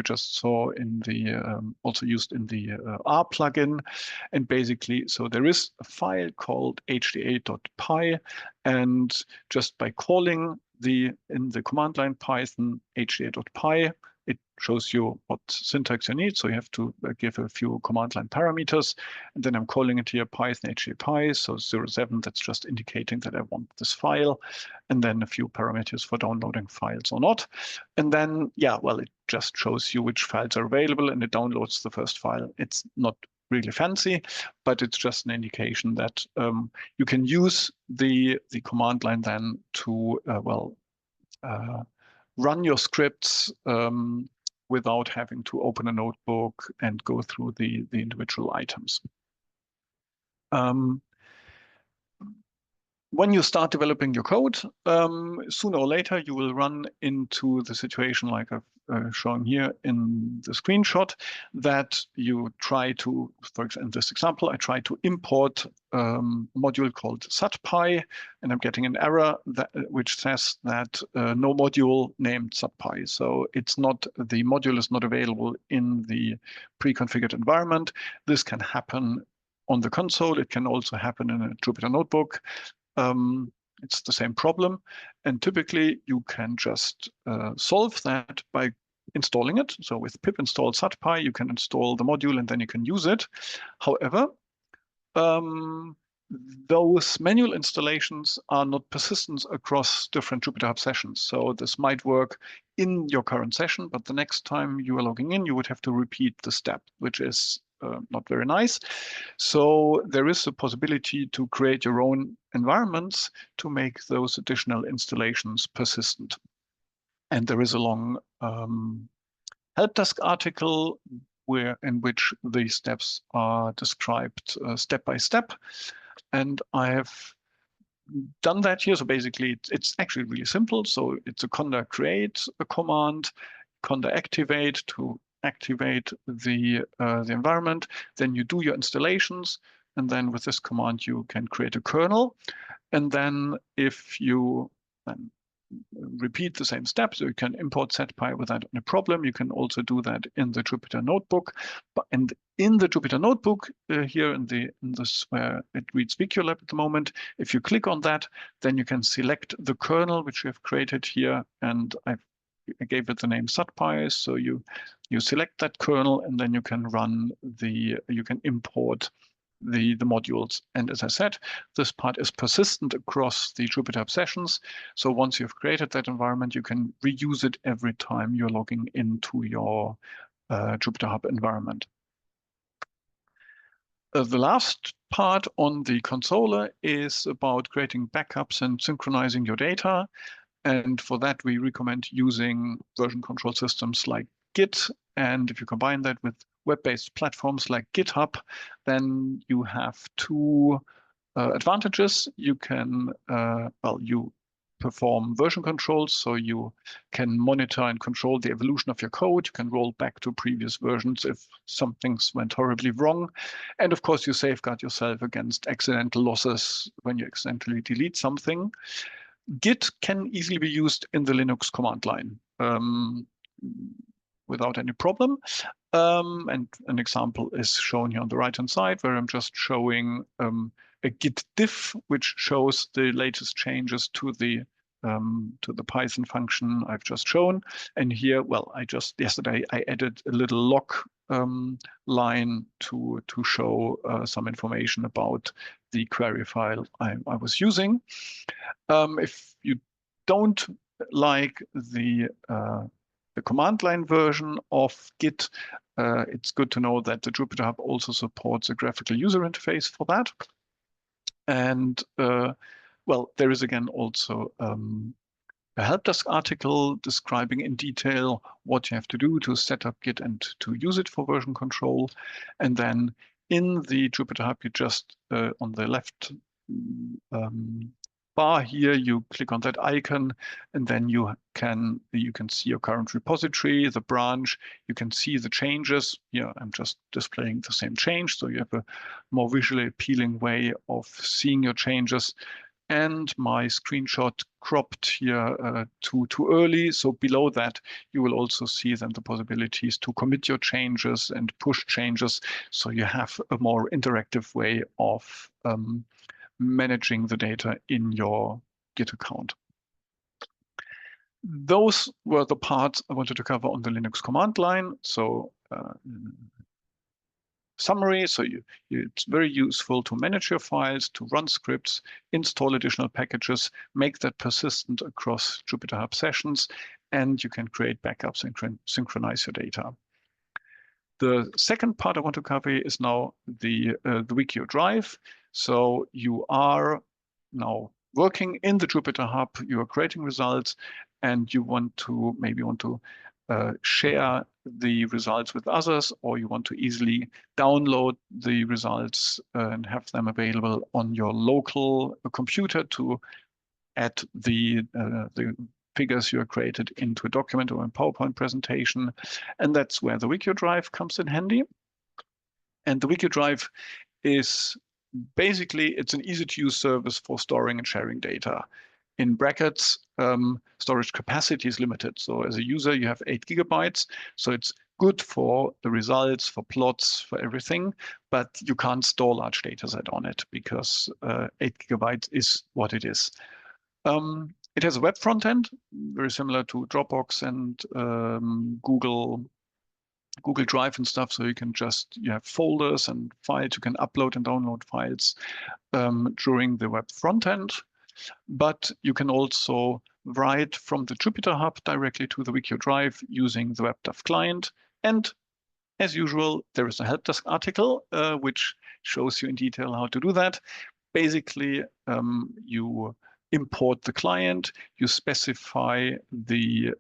just saw in the also used in the R plugin. And basically, so there is a file called hda.py, and just by calling in the command line Python hda.py, it shows you what syntax you need. So you have to give a few command line parameters. And then I'm calling it here Python hda.py. So 07, that's just indicating that I want this file. And then a few parameters for downloading files or not. And then, yeah, well, it just shows you which files are available, and it downloads the first file. It's not really fancy, but it's just an indication that you can use the command line then to, run your scripts without having to open a notebook and go through the individual items. When you start developing your code, sooner or later you will run into the situation like I've shown here in the screenshot, that you try to, for example, in this example, I try to import a module called SatPy, and I'm getting an error which says that no module named SatPy. So the module is not available in the pre-configured environment. This can happen on the console. It can also happen in a Jupyter Notebook. It's the same problem, and typically you can just solve that by installing it. So with pip install satpy, you can install the module and then you can use it. However, those manual installations are not persistent across different Jupyter Hub sessions. So this might work in your current session, but the next time you are logging in, you would have to repeat the step, which is not very nice. So there is a possibility to create your own environments to make those additional installations persistent. And there is a long help desk article in which the steps are described step by step. And I have done that here. So basically, it's actually really simple. So it's a conda create a command, conda activate to activate the environment. Then you do your installations, and then with this command you can create a kernel. And then if you repeat the same steps, so you can import setpy without any problem. You can also do that in the Jupyter Notebook. And in the Jupyter Notebook here in this where it reads WEkEO Lab at the moment, if you click on that, then you can select the kernel which you have created here, and I gave it the name satpy. So you select that kernel, and then you can import the modules. And as I said, this part is persistent across the JupyterHub sessions. So once you've created that environment, you can reuse it every time you're logging into your JupyterHub environment. The last part on the console is about creating backups and synchronizing your data. And for that, we recommend using version control systems like Git. And if you combine that with web-based platforms like GitHub, then you have two advantages. You can, you perform version controls, so you can monitor and control the evolution of your code. You can roll back to previous versions if some things went horribly wrong. And of course, you safeguard yourself against accidental losses when you accidentally delete something. Git can easily be used in the Linux command line without any problem. And an example is shown here on the right-hand side, where I'm just showing a git diff, which shows the latest changes to the Python function I've just shown. And here, well, yesterday I added a little log line to show some information about the query file I was using. If you don't like the command line version of Git, it's good to know that the JupyterHub also supports a graphical user interface for that. And well, there is again also a help desk article describing in detail what you have to do to set up Git and to use it for version control. And then in the JupyterHub, you just on the left bar here, you click on that icon, and then you can see your current repository, the branch. You can see the changes. Yeah, I'm just displaying the same change, so you have a more visually appealing way of seeing your changes. And my screenshot cropped here too early. So below that, you will also see then the possibilities to commit your changes and push changes. So you have a more interactive way of managing the data in your Git account. Those were the parts I wanted to cover on the Linux command line. So summary, so it's very useful to manage your files, to run scripts, install additional packages, make that persistent across JupyterHub sessions, and you can create backups and synchronize your data. The second part I want to cover is now the WEkEO Drive. So you are now working in the JupyterHub, you are creating results, and you maybe want to share the results with others, or you want to easily download the results and have them available on your local computer to add the figures you have created into a document or a PowerPoint presentation. And that's where the WEkEO Drive comes in handy. And the WEkEO Drive is basically, it's an easy-to-use service for storing and sharing data. In brackets, storage capacity is limited. So as a user, you have 8 GB. So it's good for the results, for plots, for everything, but you can't store large data set on it because 8 GB is what it is. It has a web front end, very similar to Dropbox and Google Drive and stuff. So you have folders and files. You can upload and download files during the web front end. But you can also write from the JupyterHub directly to the WEkEO Drive using the WebDAV client. And as usual, there is a help desk article which shows you in detail how to do that. Basically, you import the client, you specify the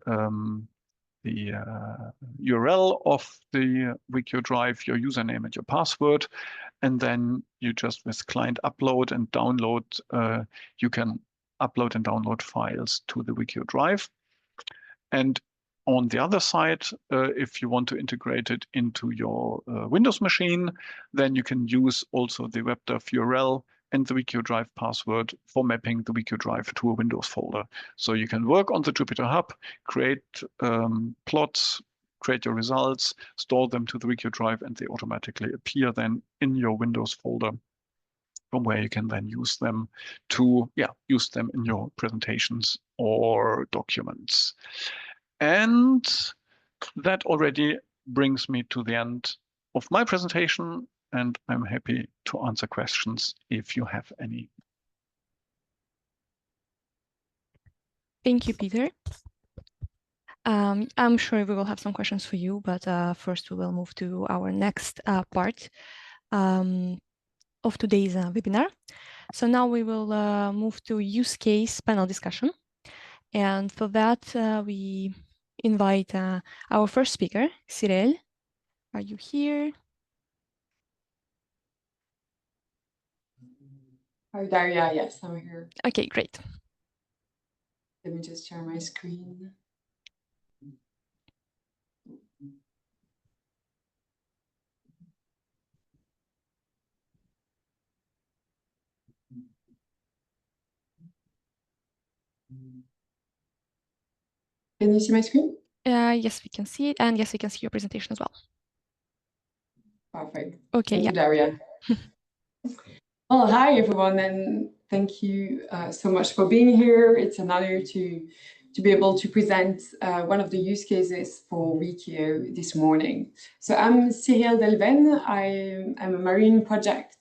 URL of the WEkEO Drive, your username and your password, and then you just with client upload and download, you can upload and download files to the WEkEO Drive. And on the other side, if you want to integrate it into your Windows machine, then you can use also the WebDAV URL and the WEkEO Drive password for mapping the WEkEO Drive to a Windows folder. So you can work on the JupyterHub, create plots, create your results, store them to the WEkEO Drive, and they automatically appear then in your Windows folder, from where you can then use them in your presentations or documents. And that already brings me to the end of my presentation. and I'm happy to answer questions if you have any. Thank you, Peter. I'm sure we will have some questions for you, but first we will move to our next part of today's webinar. So now we will move to use case panel discussion. And for that, we invite our first speaker, Cyrielle. Are you here? Hi, Daria. Yes, I'm here. Okay, great. Let me just share my screen. Can you see my screen? Yes, we can see it. And yes, we can see your presentation as well. Perfect. Okay, Thank yeah. you, Daria. Well, hi, everyone, and thank you so much for being here. It's an honor to be able to present one of the use cases for WEkEO this morning. So I'm Cyrielle Delvenne. I'm a marine project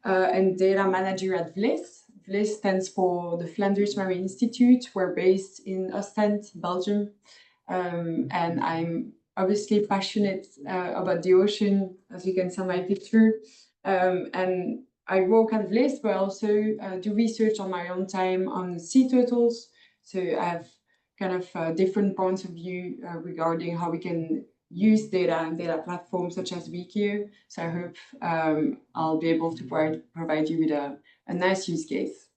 and data manager at VLIS. VLIS stands for the Flanders Marine Institute. We're based in Ostend, Belgium. And I'm obviously passionate about the ocean, as you can see on my picture. And I work at VLIS, but also do research on my own time on sea turtles. So I have kind of different points of view regarding how we can use data and data platforms such as WEkEO. So I hope I'll be able to provide you with a nice use case.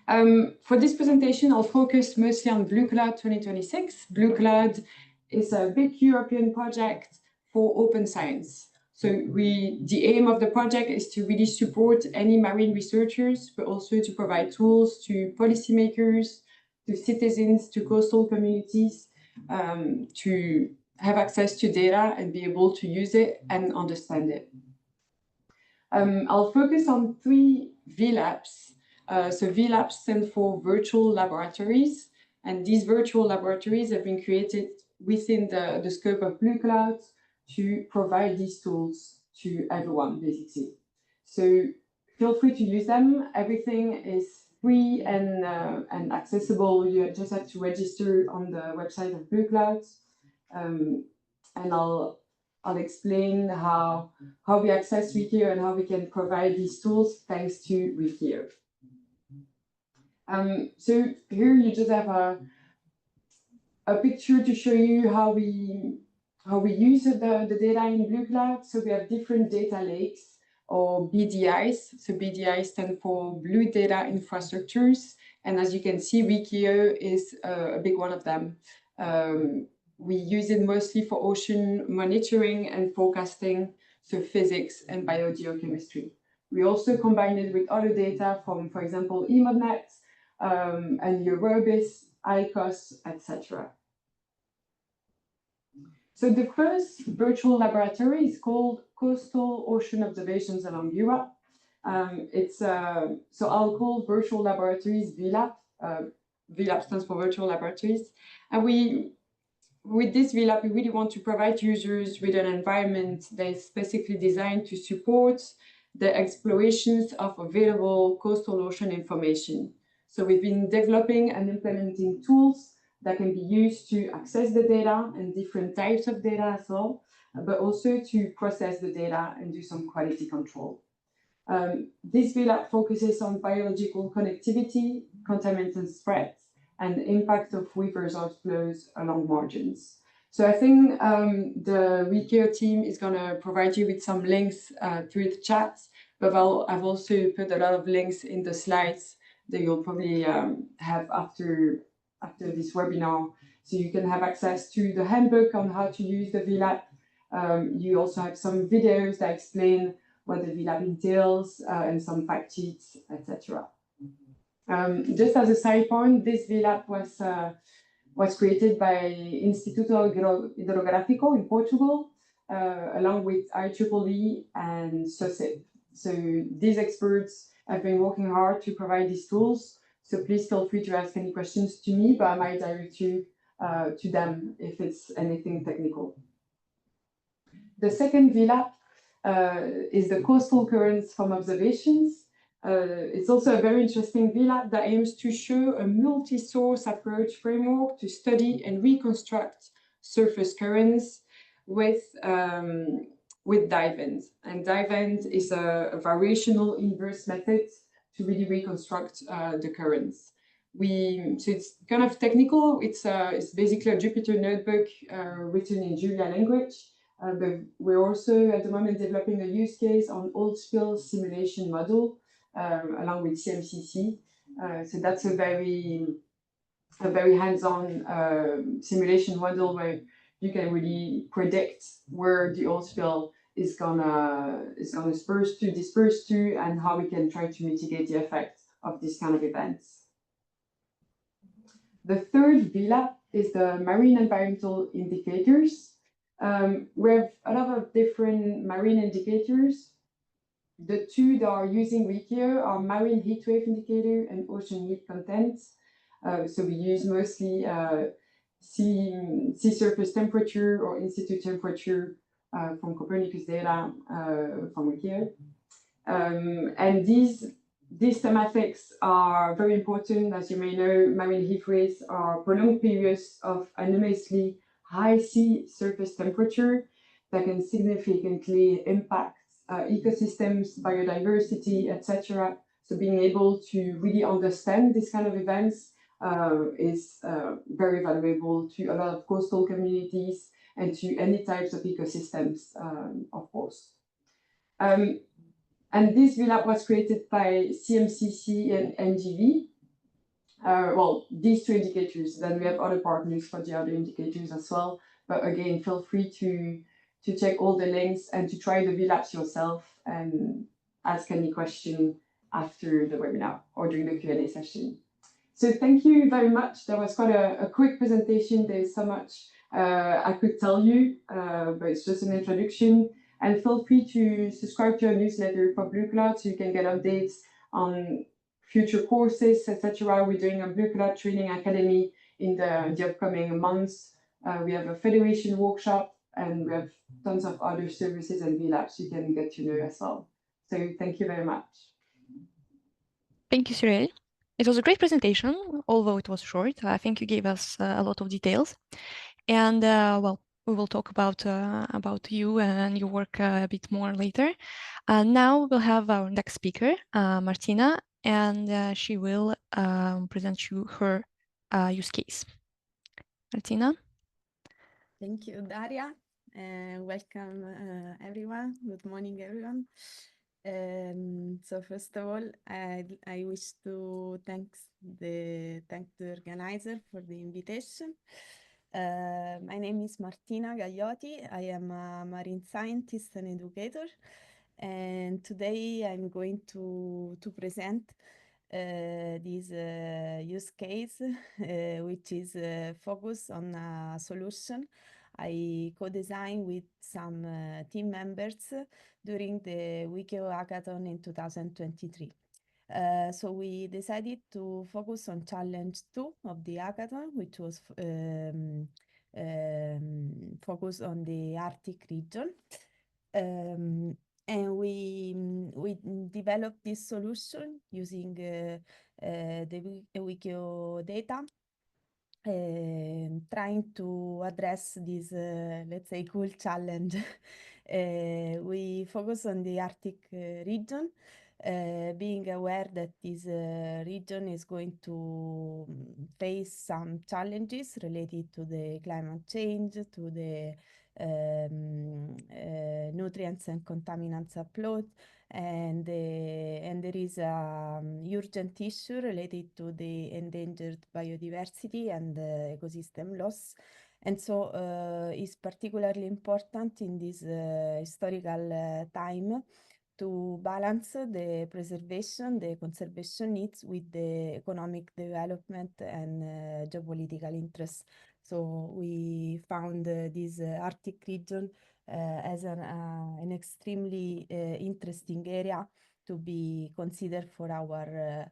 For this presentation, I'll focus mostly on Blue Cloud 2026. Blue Cloud is a big European project for open science. So the aim of the project is to really support any marine researchers, but also to provide tools to policymakers, to citizens, to coastal communities, to have access to data and be able to use it and understand it. I'll focus on 3 VLabs. So VLabs stand for virtual laboratories, and these virtual laboratories have been created within the scope of Blue Cloud to provide these tools to everyone, basically. So feel free to use them. Everything is free and accessible. You just have to register on the website of Blue Cloud. And I'll explain how we access WEkEO and how we can provide these tools thanks to WEkEO. So here you just have a picture to show you how we use the data in Blue Cloud. So we have different data lakes or BDIs. So BDIs stand for Blue Data Infrastructures. And as you can see, WEkEO is a big one of them. We use it mostly for ocean monitoring and forecasting, so physics and biogeochemistry. We also combine it with other data from, for example, EMODNet, and Eurobis, ICOS, etc. So the first virtual laboratory is called Coastal Ocean Observations along Europe. So I'll call virtual laboratories VLab. VLab stands for virtual laboratories. And with this VLab, we really want to provide users with an environment that is specifically designed to support the explorations of available coastal ocean information. So we've been developing and implementing tools that can be used to access the data and different types of data as well, but also to process the data and do some quality control. This VLab focuses on biological connectivity, contaminant spreads, and the impact of rivers outflows along margins. So I think the WEkEO team is going to provide you with some links through the chat, but I've also put a lot of links in the slides that you'll probably have after this webinar. So you can have access to the handbook on how to use the VLab. You also have some videos that explain what the VLab entails and some fact sheets, etc. Just as a side point, this VLab was created by Instituto Hidrográfico in Portugal, along with IEEE and SOCIP. So these experts have been working hard to provide these tools. So please feel free to ask any questions to me, but I might direct you to them if it's anything technical. The second VLab is the coastal currents from observations. It's also a very interesting VLAB that aims to show a multi-source approach framework to study and reconstruct surface currents with Delvenne. And Delvenne is a variational inverse method to really reconstruct the currents. So it's kind of technical. It's basically a Jupyter notebook written in Julia language. But we're also at the moment developing a use case on old spill simulation model along with CMCC. So that's a very hands-on simulation model where you can really predict where the oil spill is gonna disperse to, and how we can try to mitigate the effect of this kind of events. The third VLAB is the marine environmental indicators. We have a lot of different marine indicators. The two that are using WEkEO are marine heat wave indicator and ocean heat content. So we use mostly sea surface temperature or in-situ temperature from Copernicus data from WEkEO. And these thematics are very important. As you may know, marine heat waves are prolonged periods of enormously high sea surface temperature that can significantly impact ecosystems, biodiversity, etc. So being able to really understand this kind of events is very valuable to a lot of coastal communities and to any types of ecosystems, of course. And this VLAB was created by CMCC and NGV. Well, these two indicators, then we have other partners for the other indicators as well. But again, feel free to check all the links and to try the VLABs yourself and ask any question after the webinar or during the Q&A session. So thank you very much. That was quite a quick presentation. There's so much I could tell you, but it's just an introduction. And feel free to subscribe to our newsletter for Blue Cloud so you can get updates on future courses, etc. We're doing a Blue Cloud Training Academy in the upcoming months. We have a federation workshop, and we have tons of other services and VLABs you can get to know as well. So thank you very much. Thank you, Cyrielle. It was a great presentation, although it was short. I think you gave us a lot of details. And well, we will talk about you and your work a bit more later. Now we'll have our next speaker, Martina, and she will present you her use case. Martina. Thank you, Daria, and welcome everyone. Good morning, everyone. So first of all, I wish to thank the organizer for the invitation. My name is Martina Gaglioti. I am a marine scientist and educator, and today I'm going to present this use case, which is focused on a solution I co-designed with some team members during the WEkEO Hackathon in 2023. So we decided to focus on challenge 2 of the hackathon, which was focused on the Arctic region. And we developed this solution using the WEkEO data, trying to address this, let's say, cool challenge. We focus on the Arctic region, being aware that this region is going to face some challenges related to the climate change, to the nutrients and contaminants upload, and there is an urgent issue related to the endangered biodiversity and ecosystem loss. And so it's particularly important in this historical time to balance the preservation, the conservation needs with the economic development and geopolitical interests. So we found this Arctic region as an extremely interesting area to be considered for our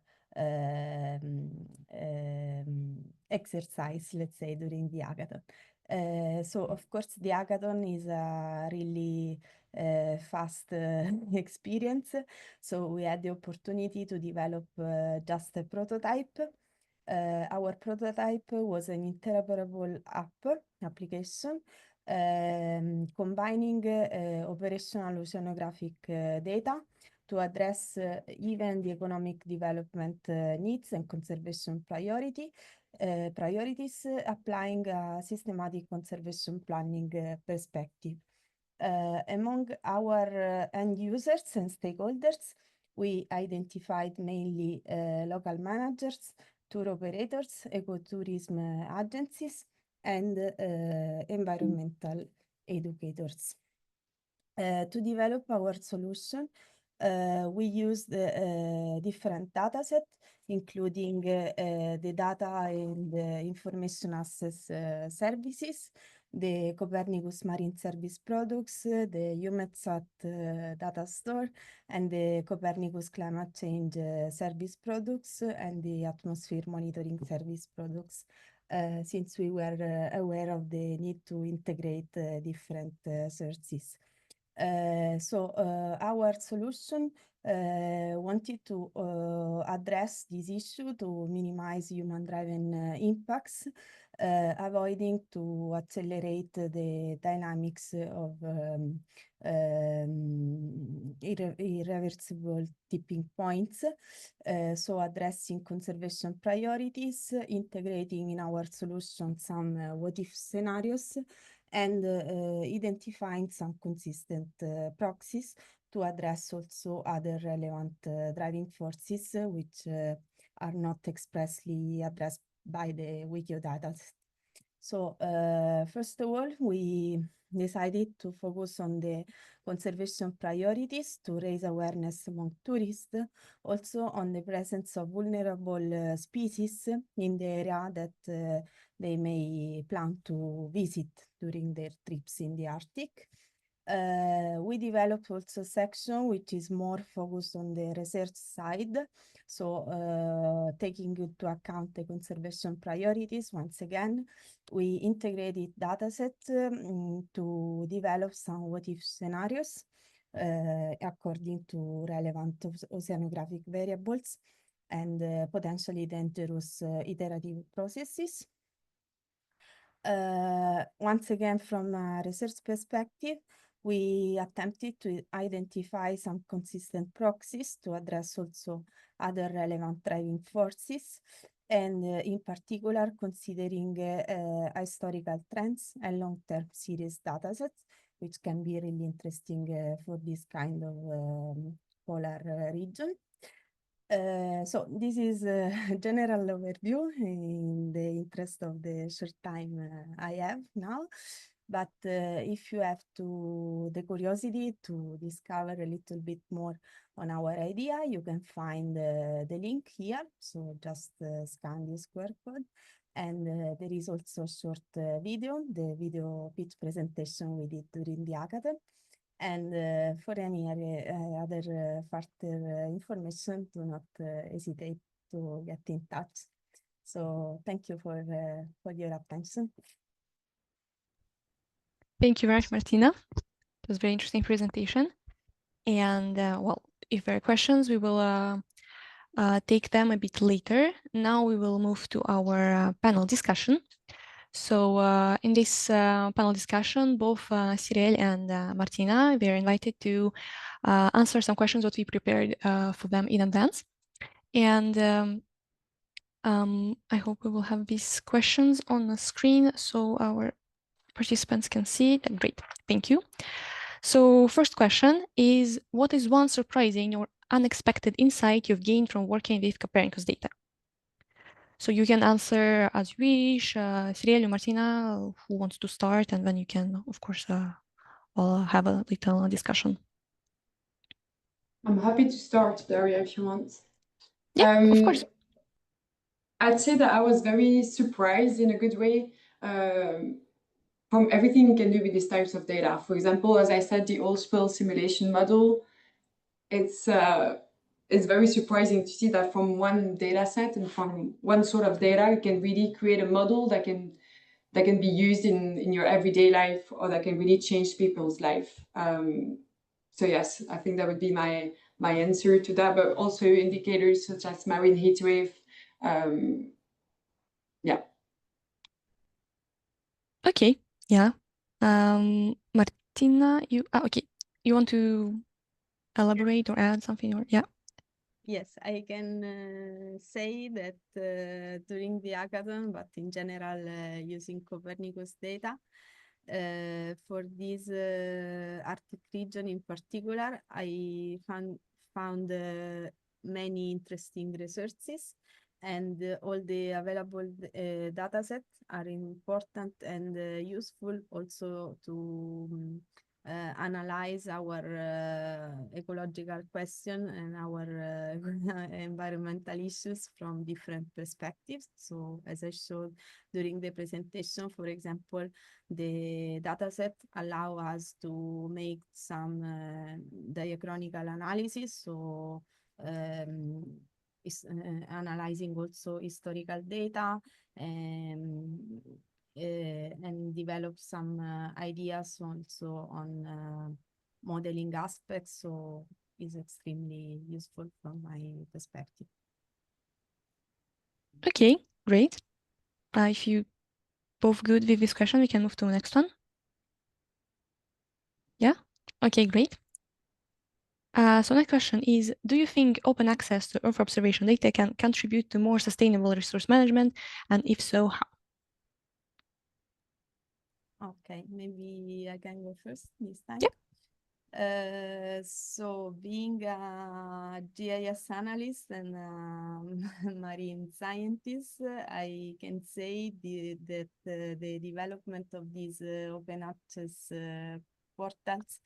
exercise, let's say, during the hackathon. So of course the hackathon is a really fast experience. So we had the opportunity to develop just a prototype. Our prototype was an interoperable application combining operational oceanographic data to address even the economic development needs and conservation priorities, applying a systematic conservation planning perspective. Among our end users and stakeholders, we identified mainly local managers, tour operators, ecotourism agencies, and environmental educators. To develop our solution, we used different datasets, including the data and information access services, the Copernicus Marine Service products, the EUMETSAT data store, and the Copernicus Climate Change Service products, and the Atmosphere Monitoring Service products, since we were aware of the need to integrate different sources. So our solution wanted to address this issue to minimize human-driven impacts, avoiding to accelerate the dynamics of irreversible tipping points. So addressing conservation priorities, integrating in our solution some what-if scenarios, and identifying some consistent proxies to address also other relevant driving forces which are not expressly addressed by the WEkEO data. So first of all, we decided to focus on the conservation priorities to raise awareness among tourists, also on the presence of vulnerable species in the area that they may plan to visit during their trips in the Arctic. We developed also a section which is more focused on the research side, so taking into account the conservation priorities. Once again, we integrated datasets to develop some what-if scenarios according to relevant oceanographic variables and potentially dangerous iterative processes. Once again, from a research perspective, we attempted to identify some consistent proxies to address also other relevant driving forces, and in particular considering historical trends and long-term series datasets, which can be really interesting for this kind of polar region. So this is a general overview in the interest of the short time I have now. But if you have the curiosity to discover a little bit more on our idea, you can find the link here. So just scan this QR code. And there is also a short video, the video pitch presentation we did during the hackathon. And for any other further information, do not hesitate to get in touch. So thank you for your attention. Thank you very much, Martina. It was a very interesting presentation. And well, if there are questions, we will take them a bit later. Now we will move to our panel discussion. So in this panel discussion, both Cyrielle and Martina, they're invited to answer some questions that we prepared for them in advance. And I hope we will have these questions on the screen so our participants can see it. Great, thank you. So first question is, what is one surprising or unexpected insight you've gained from working with Copernicus data? So you can answer as you wish, Cyrielle or Martina, who wants to start, and then you can, of course, we'll have a little discussion. I'm happy to start, Daria, if you want. Yeah, of course. I'd say that I was very surprised in a good way from everything you can do with these types of data. For example, as I said, the oil spill simulation model, it's very surprising to see that from one data set and from one sort of data, you can really create a model that can that can be used in your everyday life, or that can really change people's life. So yes, I think that would be my answer to that, but also indicators such as marine heat wave. Yeah. Okay, yeah. Martina, okay. You want to elaborate or add something? Or yeah. Yes, I can say that during the hackathon, but in general using Copernicus data, for this Arctic region in particular, I found many interesting resources, and all the available data sets are important and useful also to analyze our ecological question and our environmental issues from different perspectives. So as I showed during the presentation, for example, the dataset allow us to make some diachronical analysis, so analyzing also historical data and develop some ideas also on modeling aspects, so is extremely useful from my perspective. Okay, great. If you both good with this question, we can move to the next one. Yeah? Okay, great. So next question is, do you think open access to Earth observation data can contribute to more sustainable resource management? And if so, how? Okay, maybe I can go first this time. Yeah. So being a GIS analyst and marine scientist, I can say that the development of these open access portals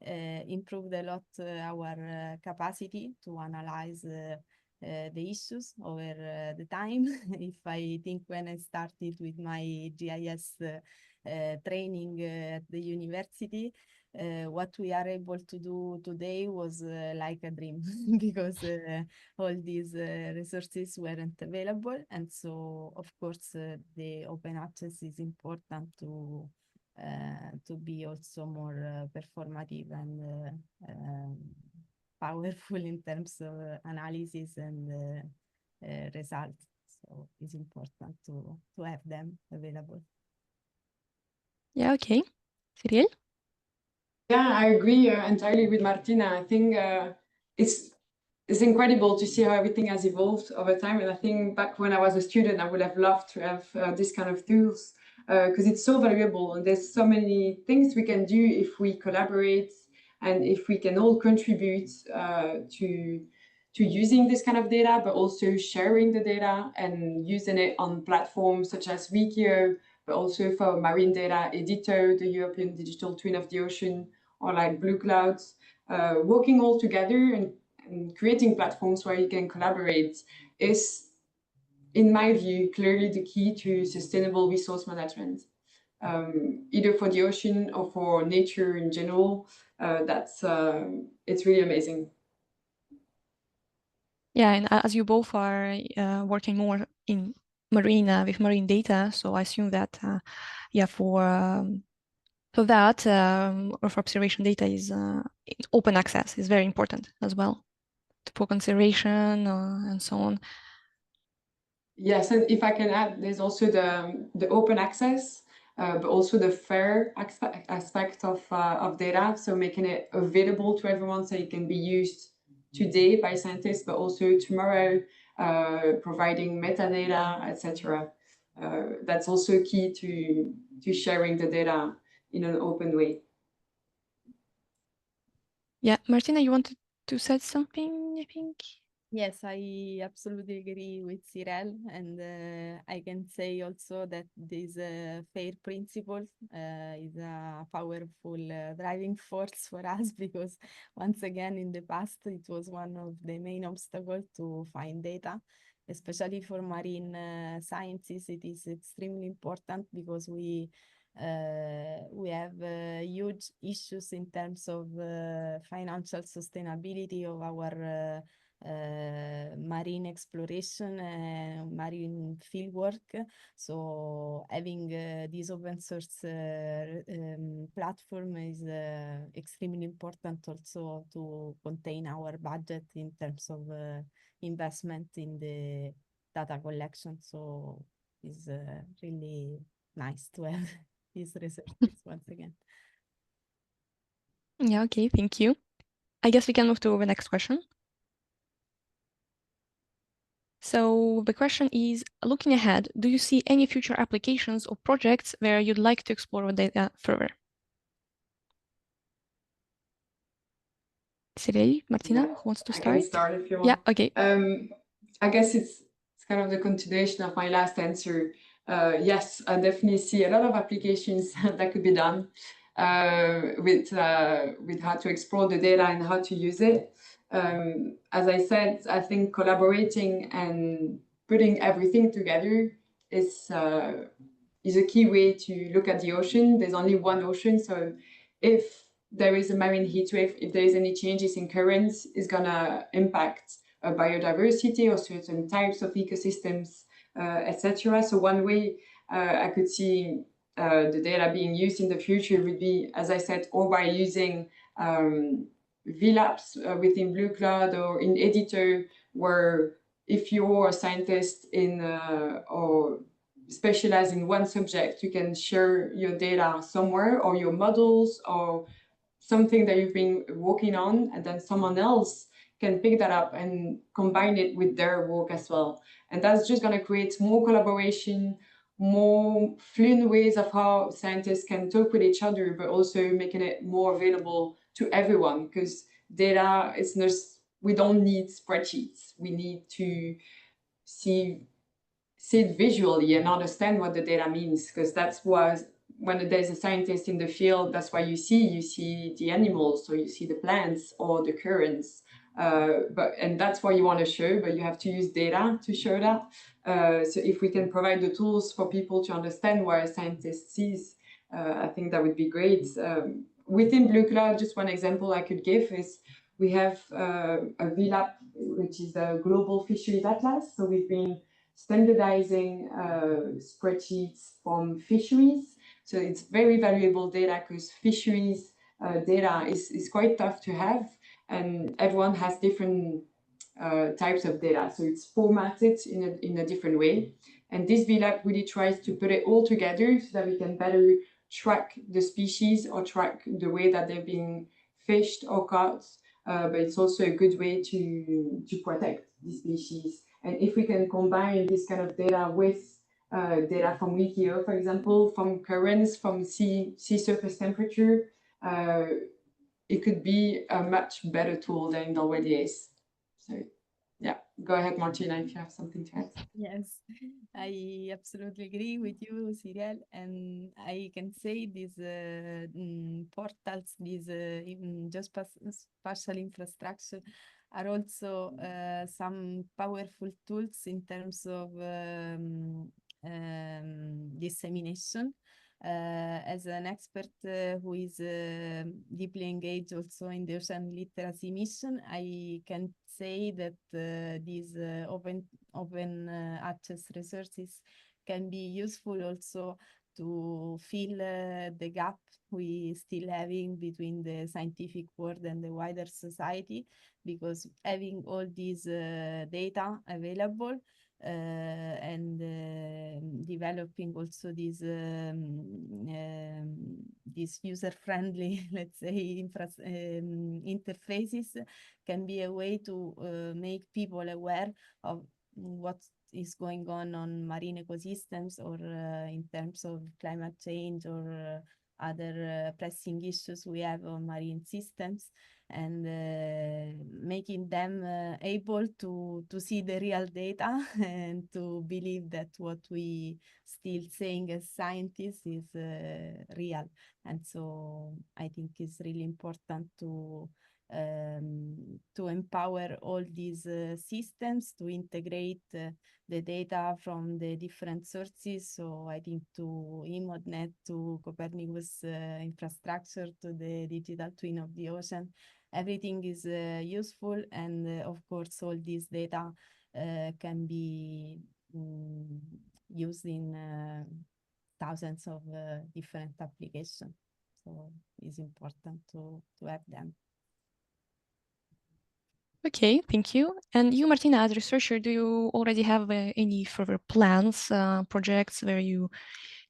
improved a lot our capacity to analyze the issues over the time. If I think when I started with my GIS training at the university, what we are able to do today was like a dream because all these resources weren't available. And so, of course, the open access is important to be also more performative and powerful in terms of analysis and results. So it's important to have them available. Yeah, okay. Cyrielle? Yeah, I agree entirely with Martina. I think it's incredible to see how everything has evolved over time. And I think back when I was a student, I would have loved to have this kind of tools because it's so valuable. And there's so many things we can do if we collaborate and if we can all contribute to using this kind of data, but also sharing the data and using it on platforms such as WEkEO, but also for marine data editor, the European digital twin of the ocean, or like Blue Clouds, working all together and creating platforms where you can collaborate is, in my view, clearly the key to sustainable resource management, either for the ocean or for nature in general. It's really amazing. Yeah, and as you both are working more in marine with marine data, so I assume that yeah, for that Earth observation data is open access is very important as well for conservation and so on. Yes, and if I can add, there's also the open access, but also the fair aspect of data. So making it available to everyone so it can be used today by scientists, but also tomorrow, providing metadata, etc. That's also key to sharing the data in an open way. Yeah, Martina, you wanted to say something, I think? Yes, I absolutely agree with Cyrielle, and I can say also that this FAIR principle is a powerful driving force for us because once again in the past it was one of the main obstacles to find data, especially for marine sciences. It is extremely important because we have huge issues in terms of financial sustainability of our marine exploration, marine fieldwork. So having this open source platform is extremely important also to contain our budget in terms of investment in the data collection. So it's really nice to have these resources once again. Yeah, okay, thank you. I guess we can move to the next question. So the question is, looking ahead, do you see any future applications or projects where you'd like to explore the data further? Cyrielle, Martina, who wants to start? I can start if you want. Yeah, okay. I guess it's kind of the continuation of my last answer. Yes, I definitely see a lot of applications that could be done with how to explore the data and how to use it. As I said, I think collaborating and putting everything together is a key way to look at the ocean. There's only one ocean, so if there is a marine heat wave, if there is any changes in currents, it's gonna impact biodiversity or certain types of ecosystems, etc. So one way I could see the data being used in the future would be, as I said, or by using VLABs within Blue Cloud or in Editor, where if you're a scientist in or specialize in one subject, you can share your data somewhere or your models or something that you've been working on, and then someone else can pick that up and combine it with their work as well. And that's just going to create more collaboration, more fluent ways of how scientists can talk with each other, but also making it more available to everyone, because data is not, we don't need spreadsheets. We need to see it visually and understand what the data means, because that's what, when there's a scientist in the field, that's why you see the animals, or you see the plants or the currents, and that's what you want to show, but you have to use data to show that. So if we can provide the tools for people to understand what a scientist sees, I think that would be great. Within Blue Cloud, just one example I could give is we have a VLAB, which is a global fisheries atlas. So we've been standardizing spreadsheets from fisheries. So it's very valuable data, because fisheries data is quite tough to have, and everyone has different types of data. So it's formatted in a different way. And this VLAB really tries to put it all together so that we can better track the species or track the way that they're being fished or caught. But it's also a good way to protect the species. And if we can combine this kind of data with data from WEkEO, for example, from currents, from sea surface temperature, it could be a much better tool than it already is. So yeah, go ahead, Martina, if you have something to add. Yes, I absolutely agree with you, Cyrielle, and I can say these portals, these just spatial infrastructure are also some powerful tools in terms of dissemination. As an expert who is deeply engaged also in the ocean literacy mission, I can say that these open access resources can be useful also to fill the gap we still having between the scientific world and the wider society, because having all these data available and developing also these user-friendly, let's say, interfaces can be a way to make people aware of what is going on marine ecosystems, or in terms of climate change, or other pressing issues we have on marine systems, and making them able to see the real data and to believe that what we still saying as scientists is real. And so I think it's really important to empower all these systems to integrate the data from the different sources. So I think to IMODNet, to Copernicus infrastructure, to the digital twin of the ocean, everything is useful, and of course all this data can be used in thousands of different applications. So it's important to have them. Okay, thank you. And you, Martina, as a researcher, do you already have any further plans, projects where you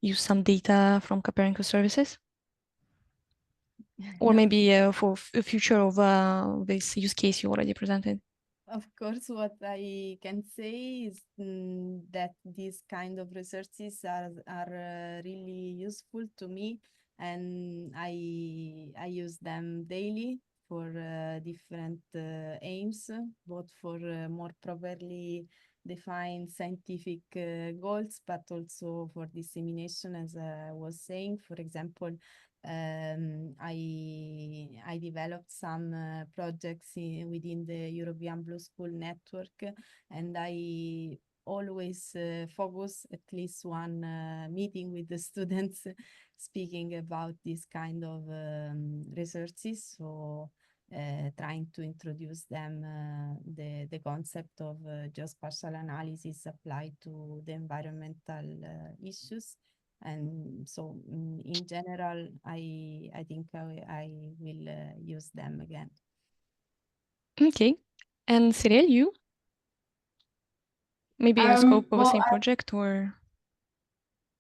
use some data from Copernicus services? Or maybe for a future of this use case you already presented? Of course, what I can say is that these kind of resources are really useful to me, and I use them daily for different aims, both for more properly defined scientific goals, but also for dissemination, as I was saying. For example, I developed some projects within the European Blue School network, and I always focus at least one meeting with the students speaking about this kind of resources. So trying to introduce them the concept of geospatial analysis applied to the environmental issues. And so in general, I think I will use them again. Okay. And Cyrielle, you? Maybe in scope of the same project, or?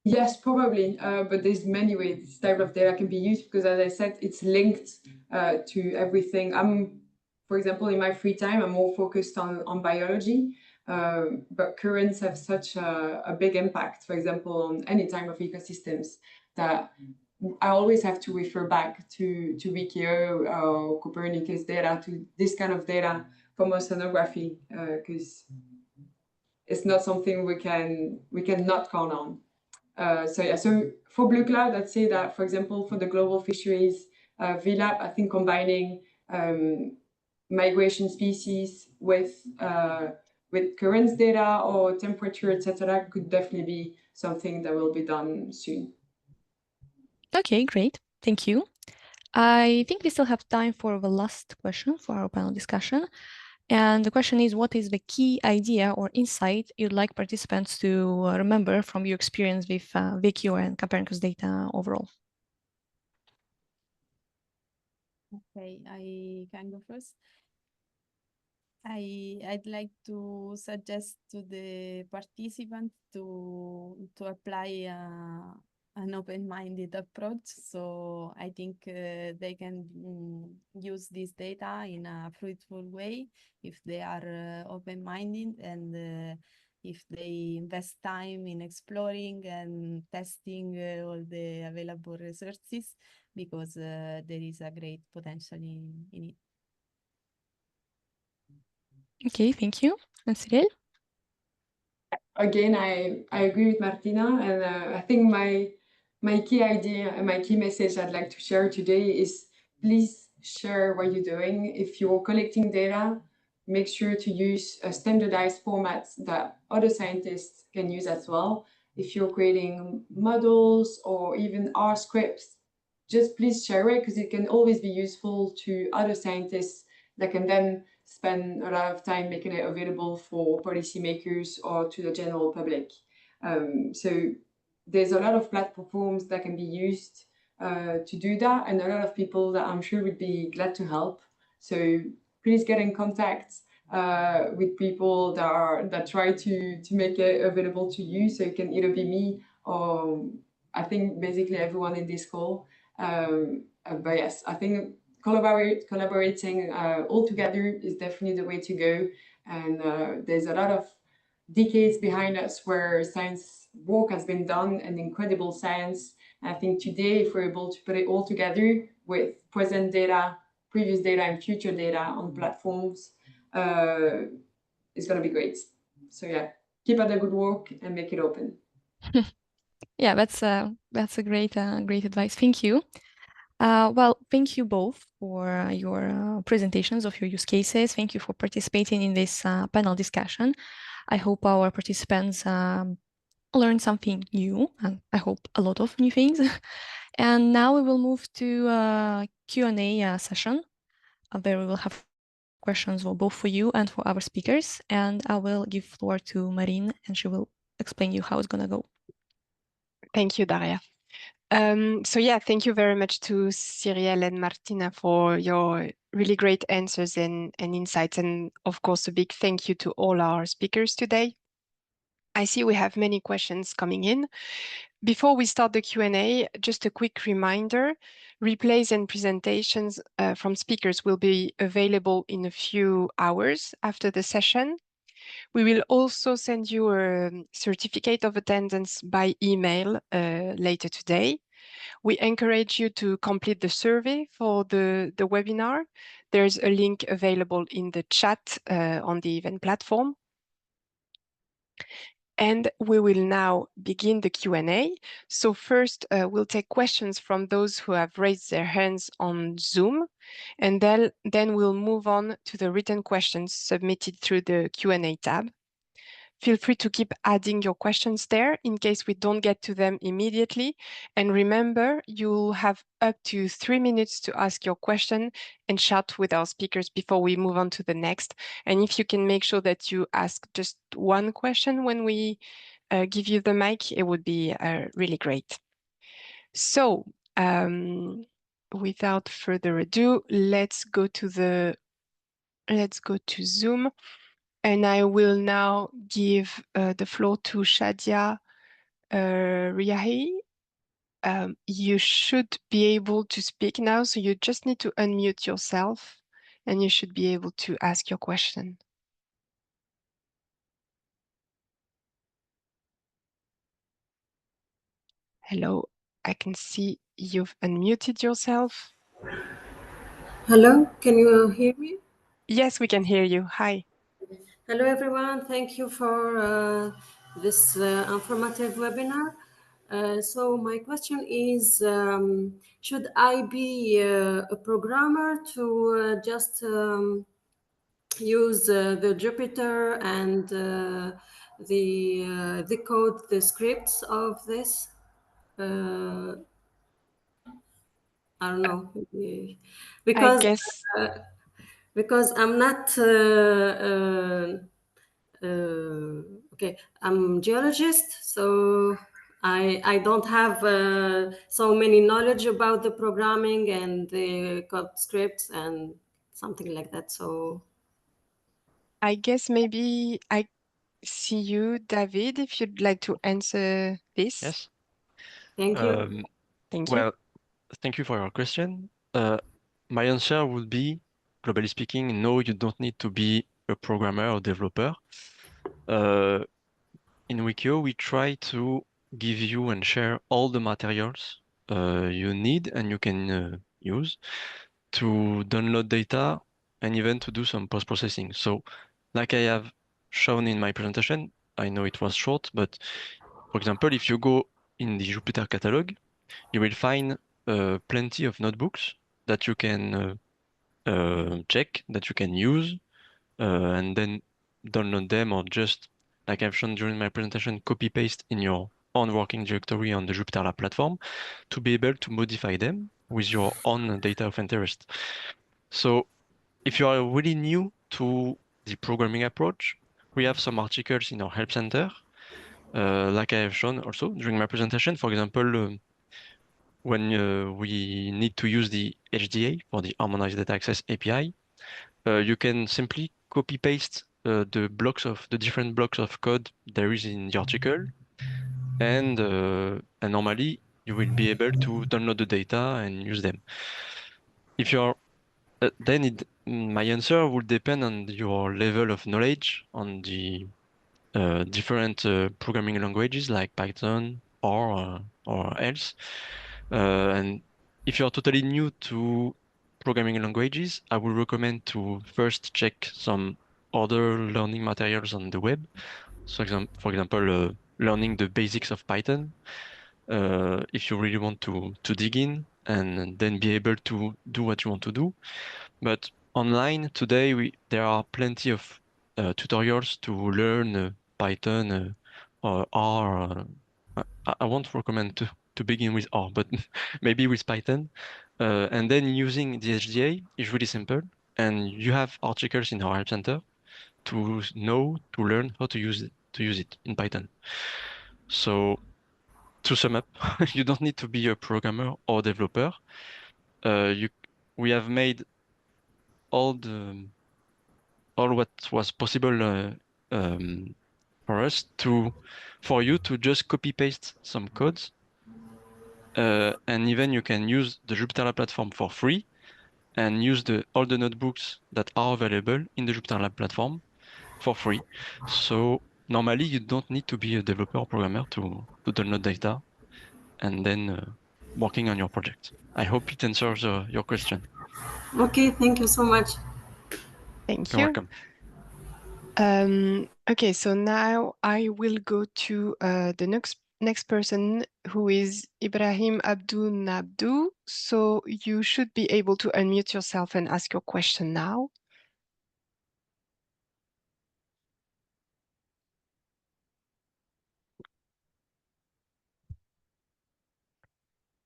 Yes, probably, but there's many ways this type of data can be used, because as I said, it's linked to everything. For example, in my free time, I'm more focused on biology, but currents have such a big impact, for example, on any type of ecosystems, that I always have to refer back to WEkEO or Copernicus data, to this kind of data from oceanography, because it's not something we can not count on. So yeah, so for Blue Cloud, I'd say that, for example, for the global fisheries VLAP, I think combining migration species with currents data or temperature, etc., could definitely be something that will be done soon. Okay, great. Thank you. I think we still have time for the last question for our panel discussion. And the question is, what is the key idea or insight you'd like participants to remember from your experience with WEkEO and Copernicus data overall? Okay, I can go first. I'd like to suggest to the participants to apply an open-minded approach. So I think they can use this data in a fruitful way if they are open-minded, and if they invest time in exploring and testing all the available resources, because there is a great potential in it. Okay, thank you. And Cyrielle? Again, I agree with Martina, and I think my key idea and my key message I'd like to share today is, please share what you're doing. If you're collecting data, make sure to use standardized formats that other scientists can use as well. If you're creating models or even R scripts, just please share it, because it can always be useful to other scientists that can then spend a lot of time making it available for policymakers or to the general public. So there's a lot of platforms that can be used to do that, and a lot of people that I'm sure would be glad to help. So please get in contact with people that try to make it available to you. So it can either be me or I think basically everyone in this call. But yes, I think collaborating all together is definitely the way to go. And there's a lot of decades behind us where science work has been done, and incredible science. And I think today, if we're able to put it all together with present data, previous data, and future data on platforms, it's going to be great. So yeah, keep up the good work and make it open. Yeah, that's a great advice. Thank you. Well, thank you both for your presentations of your use cases. Thank you for participating in this panel discussion. I hope our participants learned something new, and I hope a lot of new things. And now we will move to a Q&A session. there we will have questions both for you and for our speakers. And I will give floor to Marine, and she will explain you how it's going to go. Thank you, Daria. So yeah, thank you very much to Cyrielle and Martina for your really great answers and insights. And of course, a big thank you to all our speakers today. I see we have many questions coming in. Before we start the Q&A, just a quick reminder, replays and presentations from speakers will be available in a few hours after the session. We will also send you a certificate of attendance by email later today. We encourage you to complete the survey for the webinar. There's a link available in the chat on the event platform. And we will now begin the Q&A. So first, we'll take questions from those who have raised their hands on Zoom, and then we'll move on to the written questions submitted through the Q&A tab. Feel free to keep adding your questions there in case we don't get to them immediately. And remember, you'll have up to 3 minutes to ask your question and chat with our speakers before we move on to the next. And if you can make sure that you ask just one question when we give you the mic, it would be really great. So without further ado, let's go to Zoom. And I will now give the floor to Shadia Riahi. You should be able to speak now, so you just need to unmute yourself and you should be able to ask your question. Hello, I can see you've unmuted yourself. Hello, can you hear me? Yes, we can hear you. Hi. Hello, everyone. Thank you for this informative webinar. So my question is, should I be a programmer to just use the Jupyter and the code, the scripts of this? I don't know, because I guess because I'm not okay. I'm geologist, so I don't have so many knowledge about the programming and the code scripts and something like that. So maybe I see you, David, if you'd like to answer this. Yes. thank you. Thank you. Well, thank you for your question. My answer would be, globally speaking, no, you don't need to be a programmer or developer. In WEkEO, we try to give you and share all the materials you need and you can use to download data and even to do some post-processing. So, like I have shown in my presentation, I know it was short, but for example, if you go in the Jupyter catalog, you will find plenty of notebooks that you can check, that you can use, and then download them or just, like I've shown during my presentation, copy paste in your own working directory on the JupyterLab platform to be able to modify them with your own data of interest. So if you are really new to the programming approach, we have some articles in our help center, like I have shown also during my presentation. For example, when we need to use the HDA for the Harmonized Data Access API, you can simply copy paste the different blocks of code there is in the article, and normally you will be able to download the data and use them. If you're my answer would depend on your level of knowledge on the different programming languages like Python or else. And if you're totally new to programming languages, I would recommend to first check some other learning materials on the web. So, for example, learning the basics of Python, if you really want to dig in and then be able to do what you want to do. But online today, there are plenty of tutorials to learn Python or R. I won't recommend to begin with R, but maybe with Python. And then using the HDA is really simple. and you have articles in our Help Center to learn how to use it in Python. So to sum up, you don't need to be a programmer or developer. We have made all what was possible for you to just copy paste some codes, and even you can use the JupyterLab platform for free and use all the notebooks that are available in the JupyterLab platform for free. So normally you don't need to be a developer or programmer to download data and then working on your project. I hope it answers your question. Okay, thank you so much. Thank You're you. welcome. Okay, so now I will go to the next person, who is Ibrahim Abdou Nabdou. So you should be able to unmute yourself and ask your question now.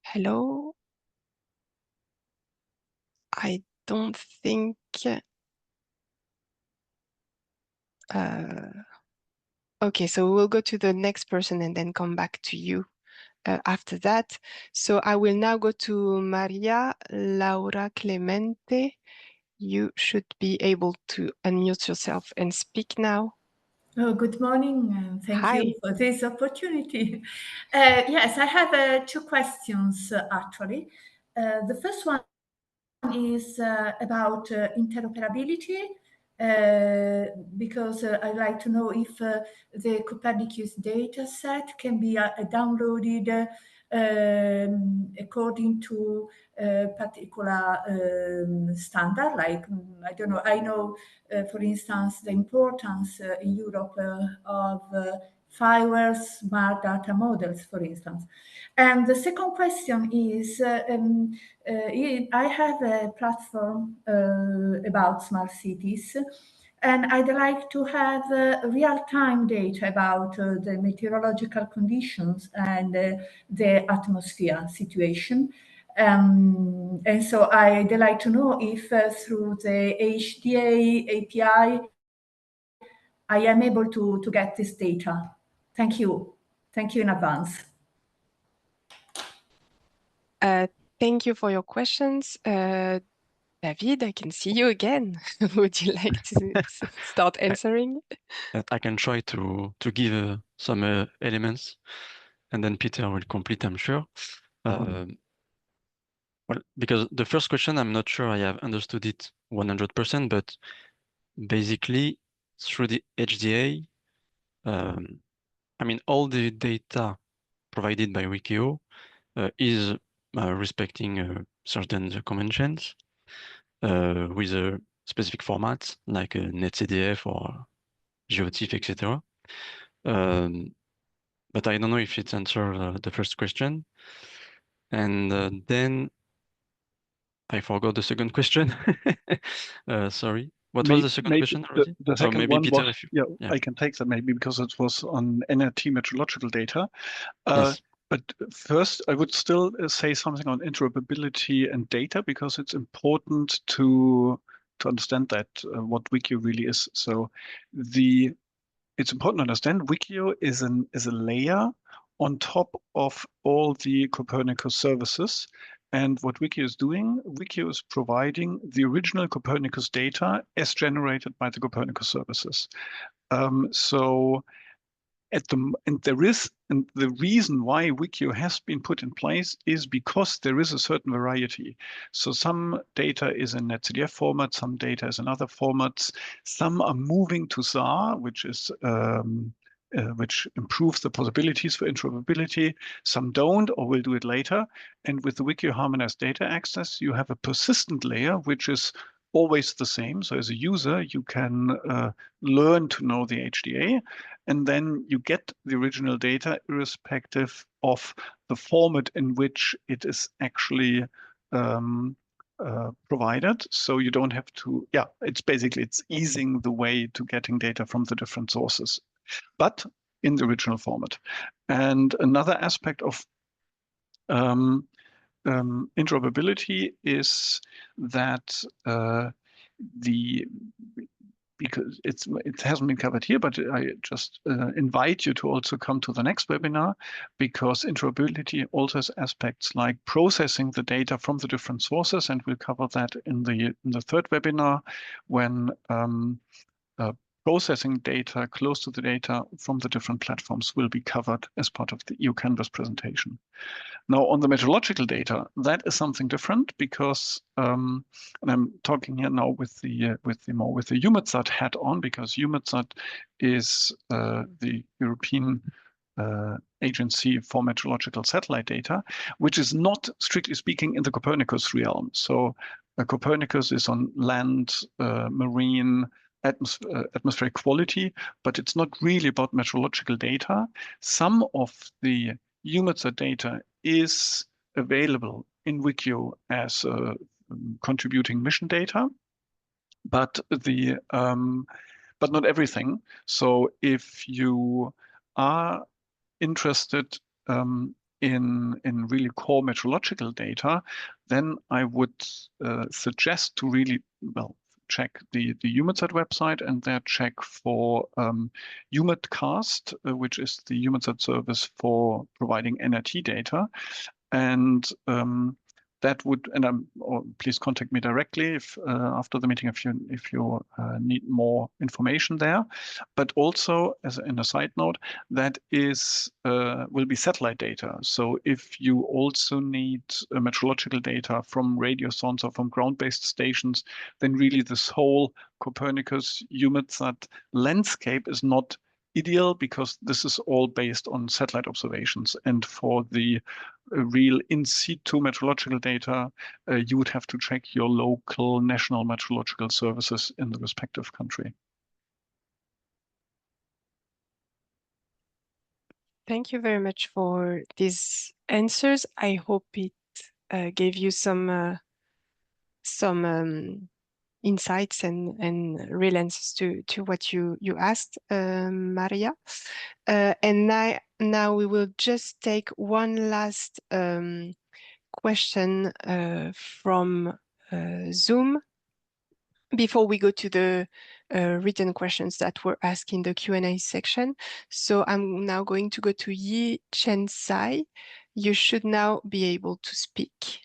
Hello. I don't think. Okay, so we'll go to the next person and then come back to you after that. So I will now go to Maria Laura Clemente. You should be able to unmute yourself and speak now. Oh, good morning, and thank Hi. you for this opportunity. Yes, I have two questions, actually. The first one is about interoperability, because I'd like to know if the Copernicus data set can be downloaded according to a particular standard, like, I don't know, I know, for instance, the importance in Europe of FIWARE smart data models, for instance. And the second question is, I have a platform about smart cities, and I'd like to have real-time data about the meteorological conditions and the atmosphere situation. And so I'd like to know if through the HDA API, I am able to get this data. Thank you. Thank you in advance. Thank you for your questions. David, I can see you again. Would you like to start answering? I can try to give some elements, and then Peter will complete, I'm sure. Well, because the first question, I'm not sure I have understood it 100%, but basically through the HDA, I mean, all the data provided by WEkEO is respecting certain conventions with a specific format like NetCDF or GeoTIFF, etc. But I don't know if it answers the first question. And then I forgot the second question. Sorry. What was the second question already? The second maybe one Peter, was, if you... yeah, I can take that maybe because it was on NRT meteorological data. Yes. But first, I would still say something on interoperability and data, because it's important to understand that what WEkEO really is. So it's important to understand WEkEO is a layer on top of all the Copernicus services. And what WEkEO is doing, WEkEO is providing the original Copernicus data as generated by the Copernicus services. And the reason why WEkEO has been put in place is because there is a certain variety. So some data is in NetCDF format, some data is in other formats, some are moving to SAR, which improves the possibilities for interoperability. Some don't, or will do it later. And with the WEkEO harmonized data access, you have a persistent layer, which is always the same. So as a user, you can learn to know the HDA, and then you get the original data irrespective of the format in which it is actually provided. So you don't have to, it's easing the way to getting data from the different sources, but in the original format. And another aspect of interoperability is that because it hasn't been covered here, but I just invite you to also come to the next webinar, because interoperability also has aspects like processing the data from the different sources, and we'll cover that in the third webinar when processing data close to the data from the different platforms will be covered as part of the EU Canvas presentation. Now, on the meteorological data, that is something different because, and I'm talking here now with the EUMETSAT hat on, because EUMETSAT is the European Agency for Meteorological Satellite Data, which is not, strictly speaking, in the Copernicus realm. So Copernicus is on land, marine, atmospheric quality, but it's not really about meteorological data. Some of the EUMETSAT data is available in WEkEO as contributing mission data, but but not everything. So if you are interested in really core meteorological data, then I would suggest to really, well, check the EUMETSAT website and there check for EUMETcast, which is the EUMETSAT service for providing NRT data. And that would, and or please contact me directly if after the meeting if you need more information there. But also, as in a side note, that is will be satellite data. So if you also need meteorological data from radio sondes or from ground-based stations, then really this whole Copernicus EUMETSAT landscape is not ideal, because this is all based on satellite observations. And for the real in situ meteorological data, you would have to check your local national meteorological services in the respective country. Thank you very much for these answers. I hope it gave you some insights and real answers to what you asked, Maria. And now we will just take one last question from Zoom before we go to the written questions that were asked in the Q&A section. So I'm now going to go to Yi Chen Sai. You should now be able to speak.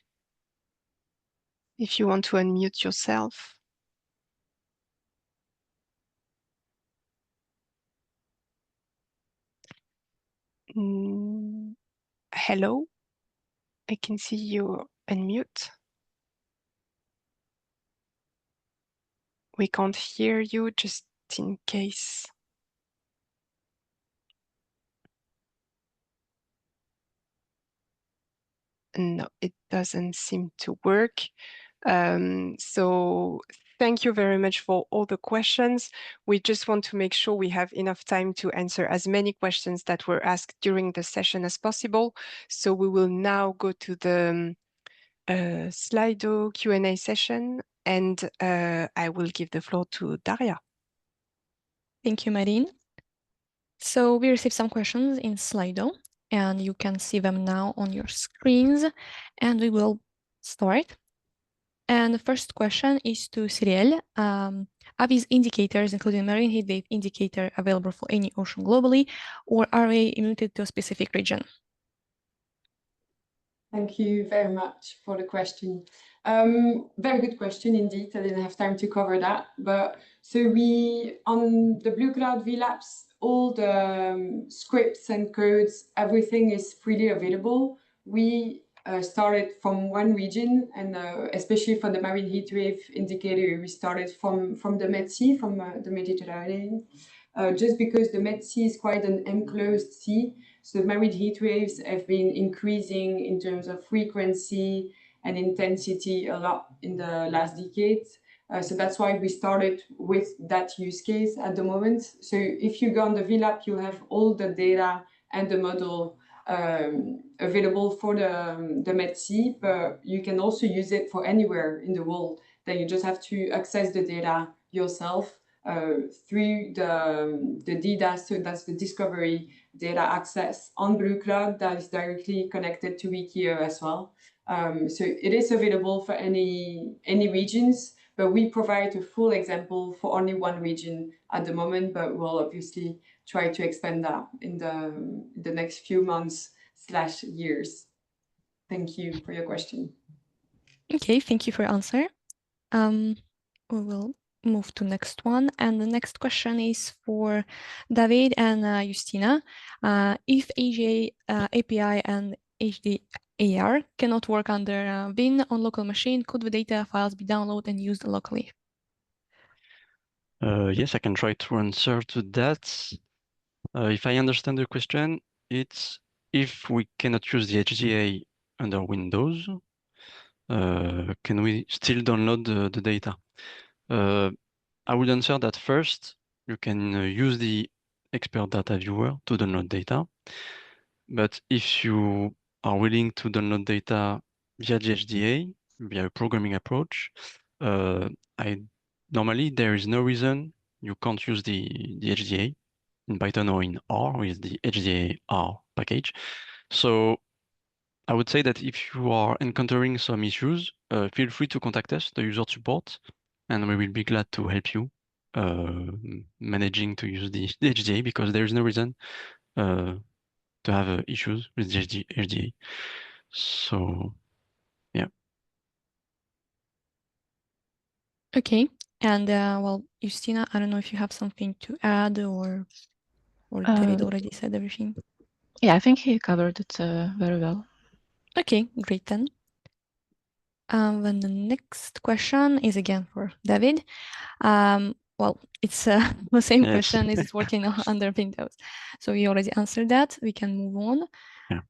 If you want to unmute yourself. Hello, I can see you unmute. We can't hear you, just in case. No, it doesn't seem to work. So thank you very much for all the questions. We just want to make sure we have enough time to answer as many questions that were asked during the session as possible. So we will now go to the Slido Q&A session, and I will give the floor to Daria. Thank you, Marine. So we received some questions in Slido, and you can see them now on your screens, and we will start. And the first question is to Cyrielle. Are these indicators, including marine heat wave indicator, available for any ocean globally, or are they limited to a specific region? Thank you very much for the question. Very good question indeed. I didn't have time to cover that. But so we, on the Blue Cloud VLabs, all the scripts and codes, everything is freely available. We started from one region, and especially for the marine heat wave indicator, we started from the Med Sea, from the Mediterranean, just because the Med Sea is quite an enclosed sea. So marine heat waves have been increasing in terms of frequency and intensity a lot in the last decades. So that's why we started with that use case at the moment. So if you go on the VLab, you have all the data and the model available for the Med Sea, but you can also use it for anywhere in the world. Then you just have to access the data yourself through the DDAS, so that's the Discovery Data Access on Blue Cloud that is directly connected to WEkEO as well. So it is available for any regions, but we provide a full example for only one region at the moment, but we'll obviously try to expand that in the next few months/years. Thank you for your question. Okay, thank you for your answer. We will move to next one, and the next question is for David and Justina. If AGA API and HDAR cannot work under Vim on local machine, could the data files be downloaded and used locally? Yes, I can try to answer to that. If I understand the question, it's if we cannot use the HDA under Windows, can we still download the data? I would answer that first, you can use the expert data viewer to download data. But if you are willing to download data via the HDA, via a programming approach, normally there is no reason you can't use the HDA in Python or in R with the HDA R package. So I would say that if you are encountering some issues, feel free to contact us, the user support, and we will be glad to help you managing to use the HDA, because there is no reason to have issues with the HDA. So, yeah. Okay, and well, Justina, I don't know if you have something to add, or David already said everything. Yeah, I think he covered it very well. Okay, great then. Then the next question is again for David. Well, it's the same question. Is it working under Windows? So we already answered that. We can move on. Yeah.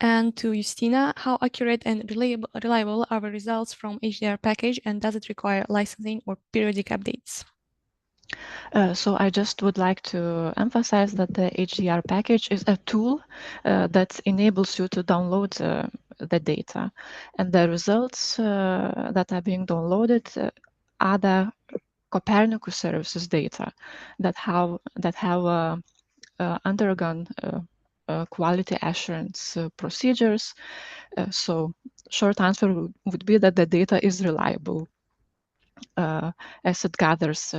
And to Justina, how accurate and reliable are the results from HDR package, and does it require licensing or periodic updates? So I just would like to emphasize that the HDR package is a tool that enables you to download the data, and the results that are being downloaded are the Copernicus services data that have undergone quality assurance procedures. So short answer would be that the data is reliable. As it gathers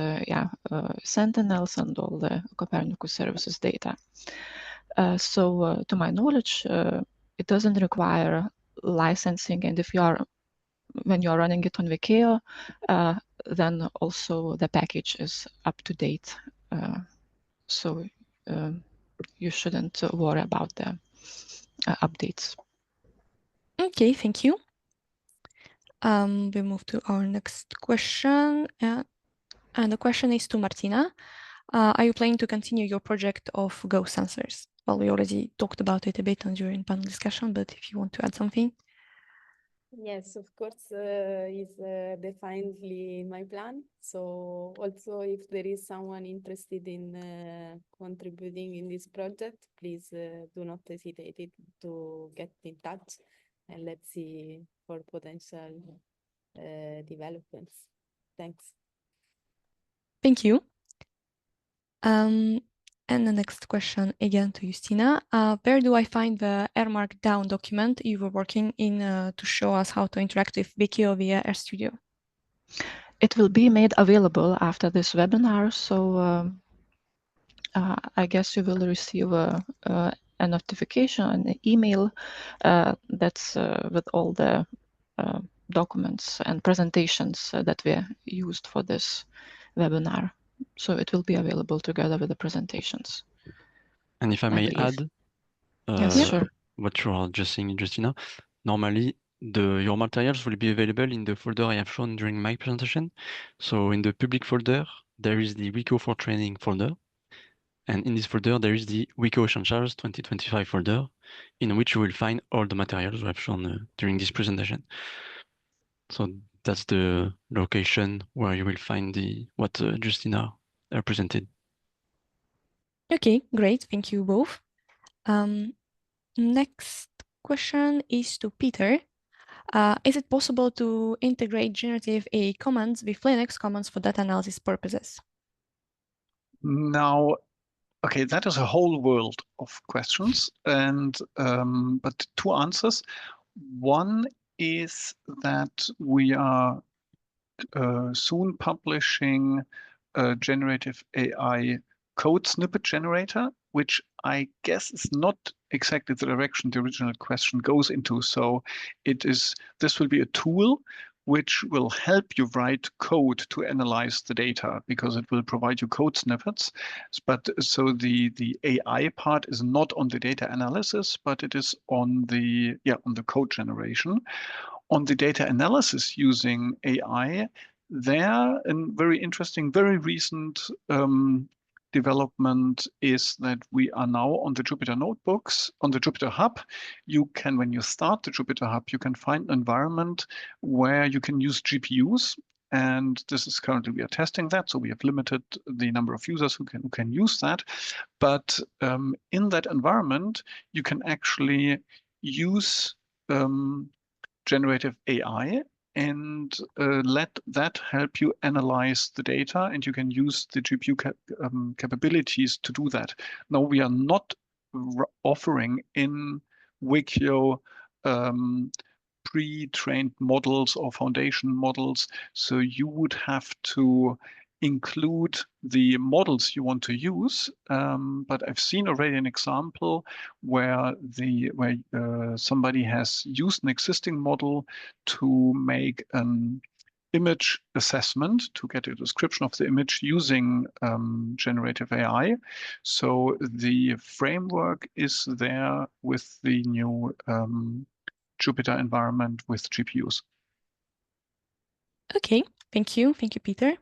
Sentinels and all the Copernicus services data. So to my knowledge, it doesn't require licensing, and when you're running it on WEkEO, then also the package is up to date. So you shouldn't worry about the updates. Okay, thank you. We move to our next question, and the question is to Martina. Are you planning to continue your project of Go sensors? Well, we already talked about it a bit during panel discussion, but if you want to add something. Yes, of course, is definitely my plan. So also, if there is someone interested in contributing in this project, please do not hesitate to get in touch, and let's see for potential developments. Thanks. Thank you. And the next question again to Justina. Where do I find the R Markdown document you were working in to show us how to interact with WEkEO via RStudio? It will be made available after this webinar, so I guess you will receive a notification, an email that's with all the documents and presentations that were used for this webinar. So it will be available together with the presentations. And if I may add, yes, sure. What you are just saying, Justina, normally your materials will be available in the folder I have shown during my presentation. So in the public folder, there is the WEkEO for Training folder. And in this folder, there is the WEkEO Essentials 2025 folder, in which you will find all the materials we have shown during this presentation. So that's the location where you will find what Justina presented. Okay, great. Thank you both. Next question is to Peter. Is it possible to integrate generative AI commands with Linux commands for data analysis purposes? Now, okay, that is a whole world of questions, and but two answers. One is that we are soon publishing a generative AI code snippet generator, which I guess is not exactly the direction the original question goes into. So this will be a tool which will help you write code to analyze the data, because it will provide you code snippets. But so the AI part is not on the data analysis, but it is on the code generation. On the data analysis using AI, there a very interesting, very recent development is that we are now on the Jupyter notebooks, on the Jupyter Hub. You can, when you start the Jupyter Hub, you can find an environment where you can use GPUs. And this is currently, we are testing that. So we have limited the number of users who can use that. But in that environment, you can actually use generative AI and let that help you analyze the data, and you can use the GPU capabilities to do that. Now, we are not offering in WEkEO pre-trained models or foundation models, so you would have to include the models you want to use. But I've seen already an example where somebody has used an existing model to make an image assessment, to get a description of the image using generative AI. So the framework is there with the new Jupyter environment with GPUs. Okay, thank you, Peter.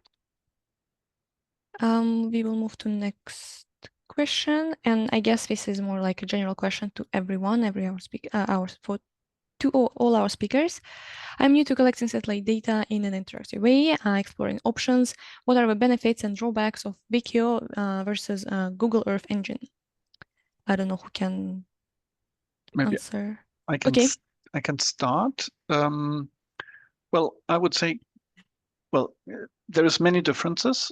We will move to next question, and I guess this is more like a general question to everyone, all our speakers. I'm new to collecting satellite data in an interactive way, exploring options. What are the benefits and drawbacks of WEkEO versus Google Earth Engine? I don't know who can answer. I can start. Well, I would say, there is many differences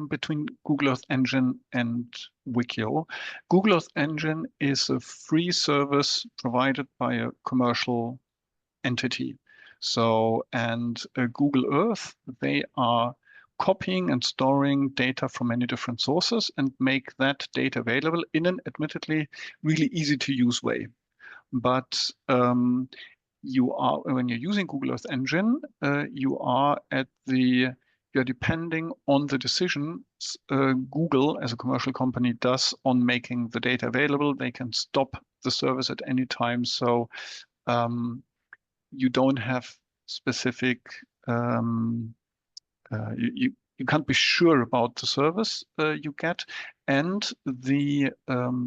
between Google Earth Engine and WEkEO. Google Earth Engine is a free service provided by a commercial entity. So, and Google Earth, they are copying and storing data from many different sources and make that data available in an admittedly really easy to use way. But when you're using Google Earth Engine, you're depending on the decisions Google as a commercial company does on making the data available. They can stop the service at any time. So you don't have specific, you can't be sure about the service you get, and the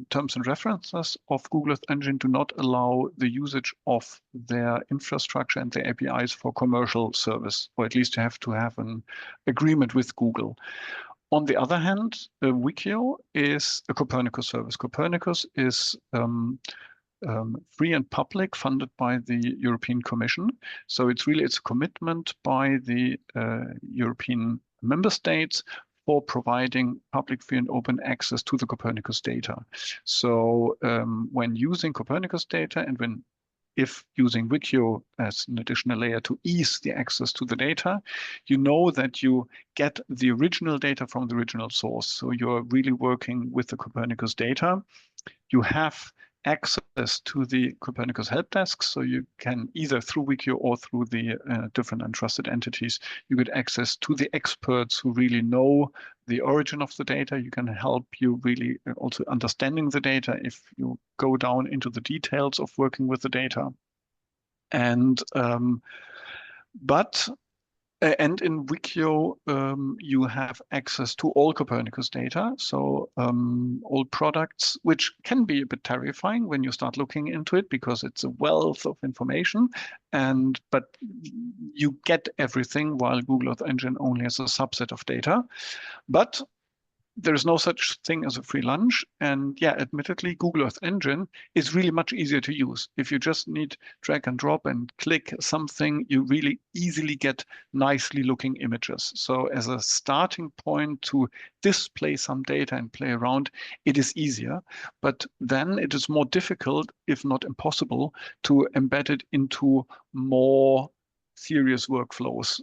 terms and references of Google Earth Engine do not allow the usage of their infrastructure and their APIs for commercial service, or at least you have to have an agreement with Google. On the other hand, WEkEO is a Copernicus service. Copernicus is free and public, funded by the European Commission. So it's a commitment by the European member states for providing public, free, and open access to the Copernicus data. So when using Copernicus data, and if using WEkEO as an additional layer to ease the access to the data, you know that you get the original data from the original source. So you're really working with the Copernicus data. You have access to the Copernicus help desk, so you can either through WEkEO or through the different untrusted entities, you get access to the experts who really know the origin of the data. You can help you really also understanding the data if you go down into the details of working with the data. And and in WEkEO, you have access to all Copernicus data. So all products, which can be a bit terrifying when you start looking into it, because it's a wealth of information. But you get everything, while Google Earth Engine only has a subset of data. But there is no such thing as a free lunch. And yeah, admittedly, Google Earth Engine is really much easier to use. If you just need drag and drop and click something, you really easily get nicely looking images. So as a starting point to display some data and play around, it is easier. But then it is more difficult, if not impossible, to embed it into more serious workflows,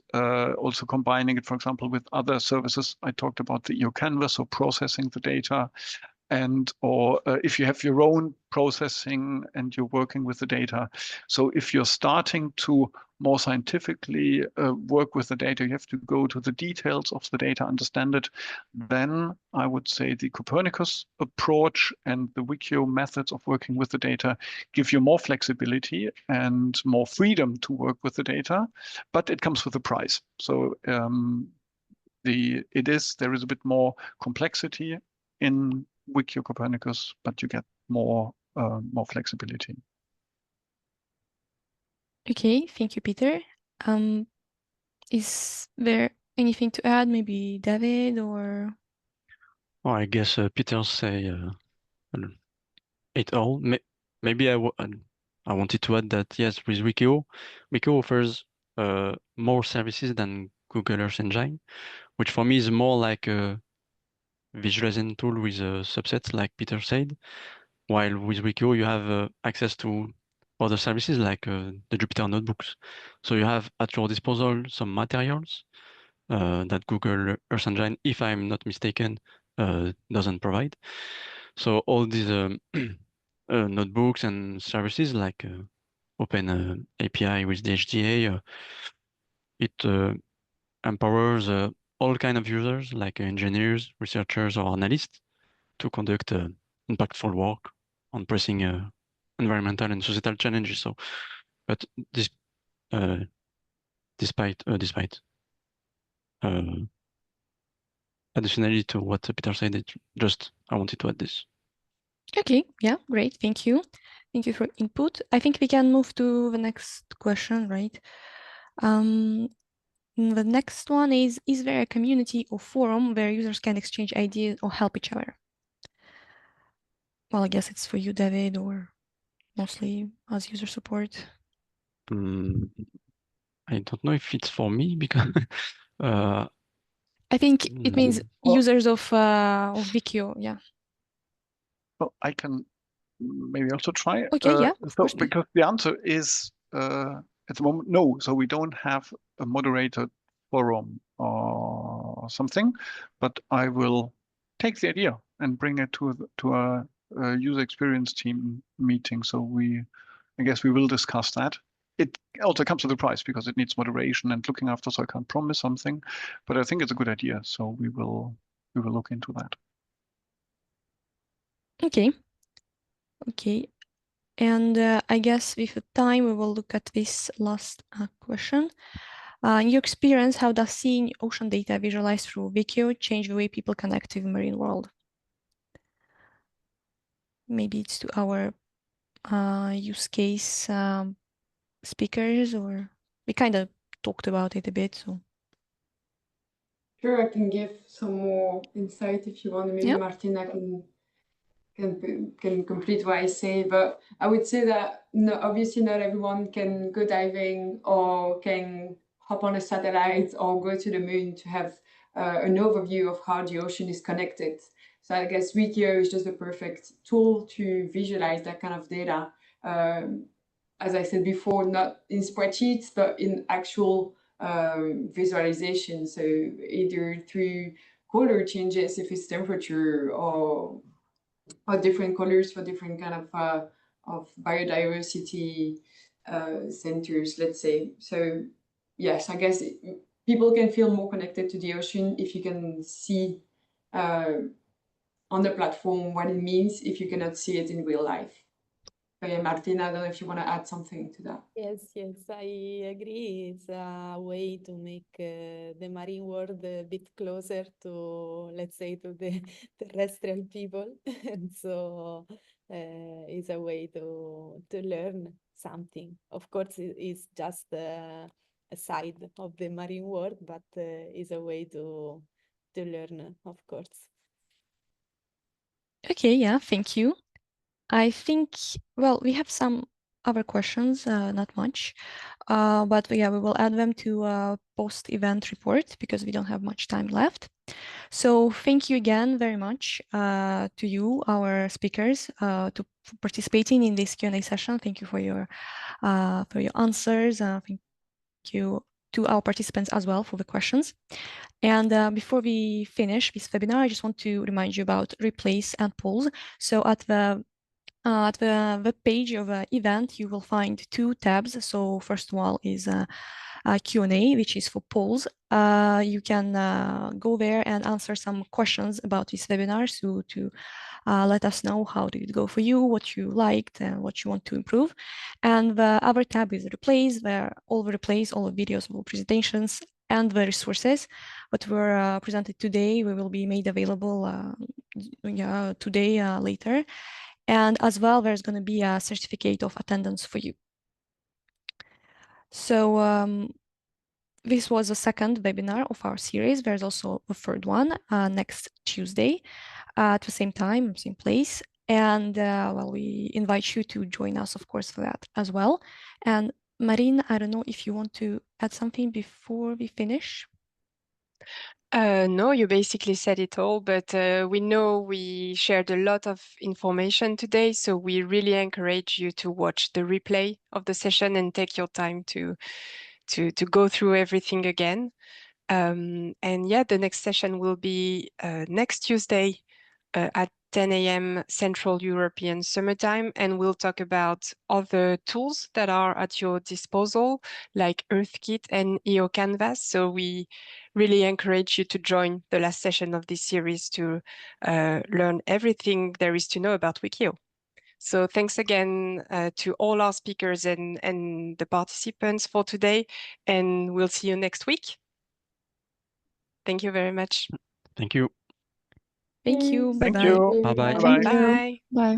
also combining it, for example, with other services. I talked about the EO Canvas, so processing the data, and or if you have your own processing and you're working with the data. So if you're starting to more scientifically work with the data, you have to go to the details of the data, understand it. Then I would say the Copernicus approach and the WEkEO methods of working with the data give you more flexibility and more freedom to work with the data, but it comes with a price. So there is a bit more complexity in WEkEO Copernicus, but you get more flexibility. Okay, thank you, Peter. Is there anything to add? Maybe David or? Well, I guess Peter say it all. Maybe I wanted to add that yes, with WEkEO offers more services than Google Earth Engine, which for me is more like a visualization tool with subsets, like Peter said. While with WEkEO you have access to other services like the Jupyter notebooks. So you have at your disposal some materials that Google Earth Engine, if I'm not mistaken, doesn't provide. So all these notebooks and services like Open API with the HDA, it empowers all kind of users like engineers, researchers, or analysts to conduct impactful work on pressing environmental and societal challenges. So, but this, despite additionally to what Peter said, I wanted to add this. Okay, yeah, great, thank you. Thank you for input. I think we can move to the next question, right? The next one is there a community or forum where users can exchange ideas or help each other? Well, I guess it's for you, David, or mostly as user support. I don't know if it's for me because I think it means users of WEkEO, yeah. Well, I can maybe also try. Okay, yeah. So because the answer is at the moment no. So we don't have a moderated forum or something, but I will take the idea and bring it to a user experience team meeting. So I guess we will discuss that. It also comes with a price because it needs moderation and looking after, so I can't promise something, but I think it's a good idea. So we will look into that. Okay. Okay. And I guess with the time, we will look at this last question. In your experience, how does seeing ocean data visualized through WEkEO change the way people connect with the marine world? Maybe it's to our use case speakers, or we kind of talked about it a bit. So sure, I can give some more insight if you want. Maybe yeah. Martina can complete what I say, but I would say that obviously not everyone can go diving or can hop on a satellite or go to the moon to have an overview of how the ocean is connected. So I guess WEkEO is just a perfect tool to visualize that kind of data. As I said before, not in spreadsheets, but in actual visualization. So either through color changes, if it's temperature, or different colors for different kind of biodiversity centers, let's say. So yes, I guess people can feel more connected to the ocean if you can see on the platform what it means if you cannot see it in real life. But yeah, Martina, I don't know if you want to add something to that. Yes, I agree. It's a way to make the marine world a bit closer to, let's say, to the terrestrial people. And so it's a way to learn something. Of course, it's just a side of the marine world, but it's a way to learn, of course. Okay, yeah, thank you. I think, well, we have some other questions, not much, but yeah, we will add them to post-event report because we don't have much time left. So thank you again very much to you, our speakers, to participating in this Q&A session. Thank you for your answers. Thank you to our participants as well for the questions. And before we finish this webinar, I just want to remind you about replace and polls. So at the web page of the event, you will find two tabs. So first one is Q&A, which is for polls. You can go there and answer some questions about this webinar. So to let us know how did it go for you, what you liked, and what you want to improve. And the other tab is replays, where all the replays, all the videos, all presentations, and the resources that were presented today, we will be made available today later. And as well, there's going to be a certificate of attendance for you. So this was the second webinar of our series. There's also a third one next Tuesday at the same time, same place. And well, we invite you to join us, of course, for that as well. And Marine, I don't know if you want to add something before we finish. No, you basically said it all, but we know we shared a lot of information today, so we really encourage you to watch the replay of the session and take your time to go through everything again. And yeah, the next session will be next Tuesday at 10 a.m. Central European Summertime, and we'll talk about other tools that are at your disposal, like EarthKit and EO Canvas. So we really encourage you to join the last session of this series to learn everything there is to know about WEkEO. So thanks again to all our speakers and the participants for today, and we'll see you next week. Thank you very much. Thank you. Thank you. Thank Bye-bye. you. Bye-bye. Bye-bye. Bye. Bye.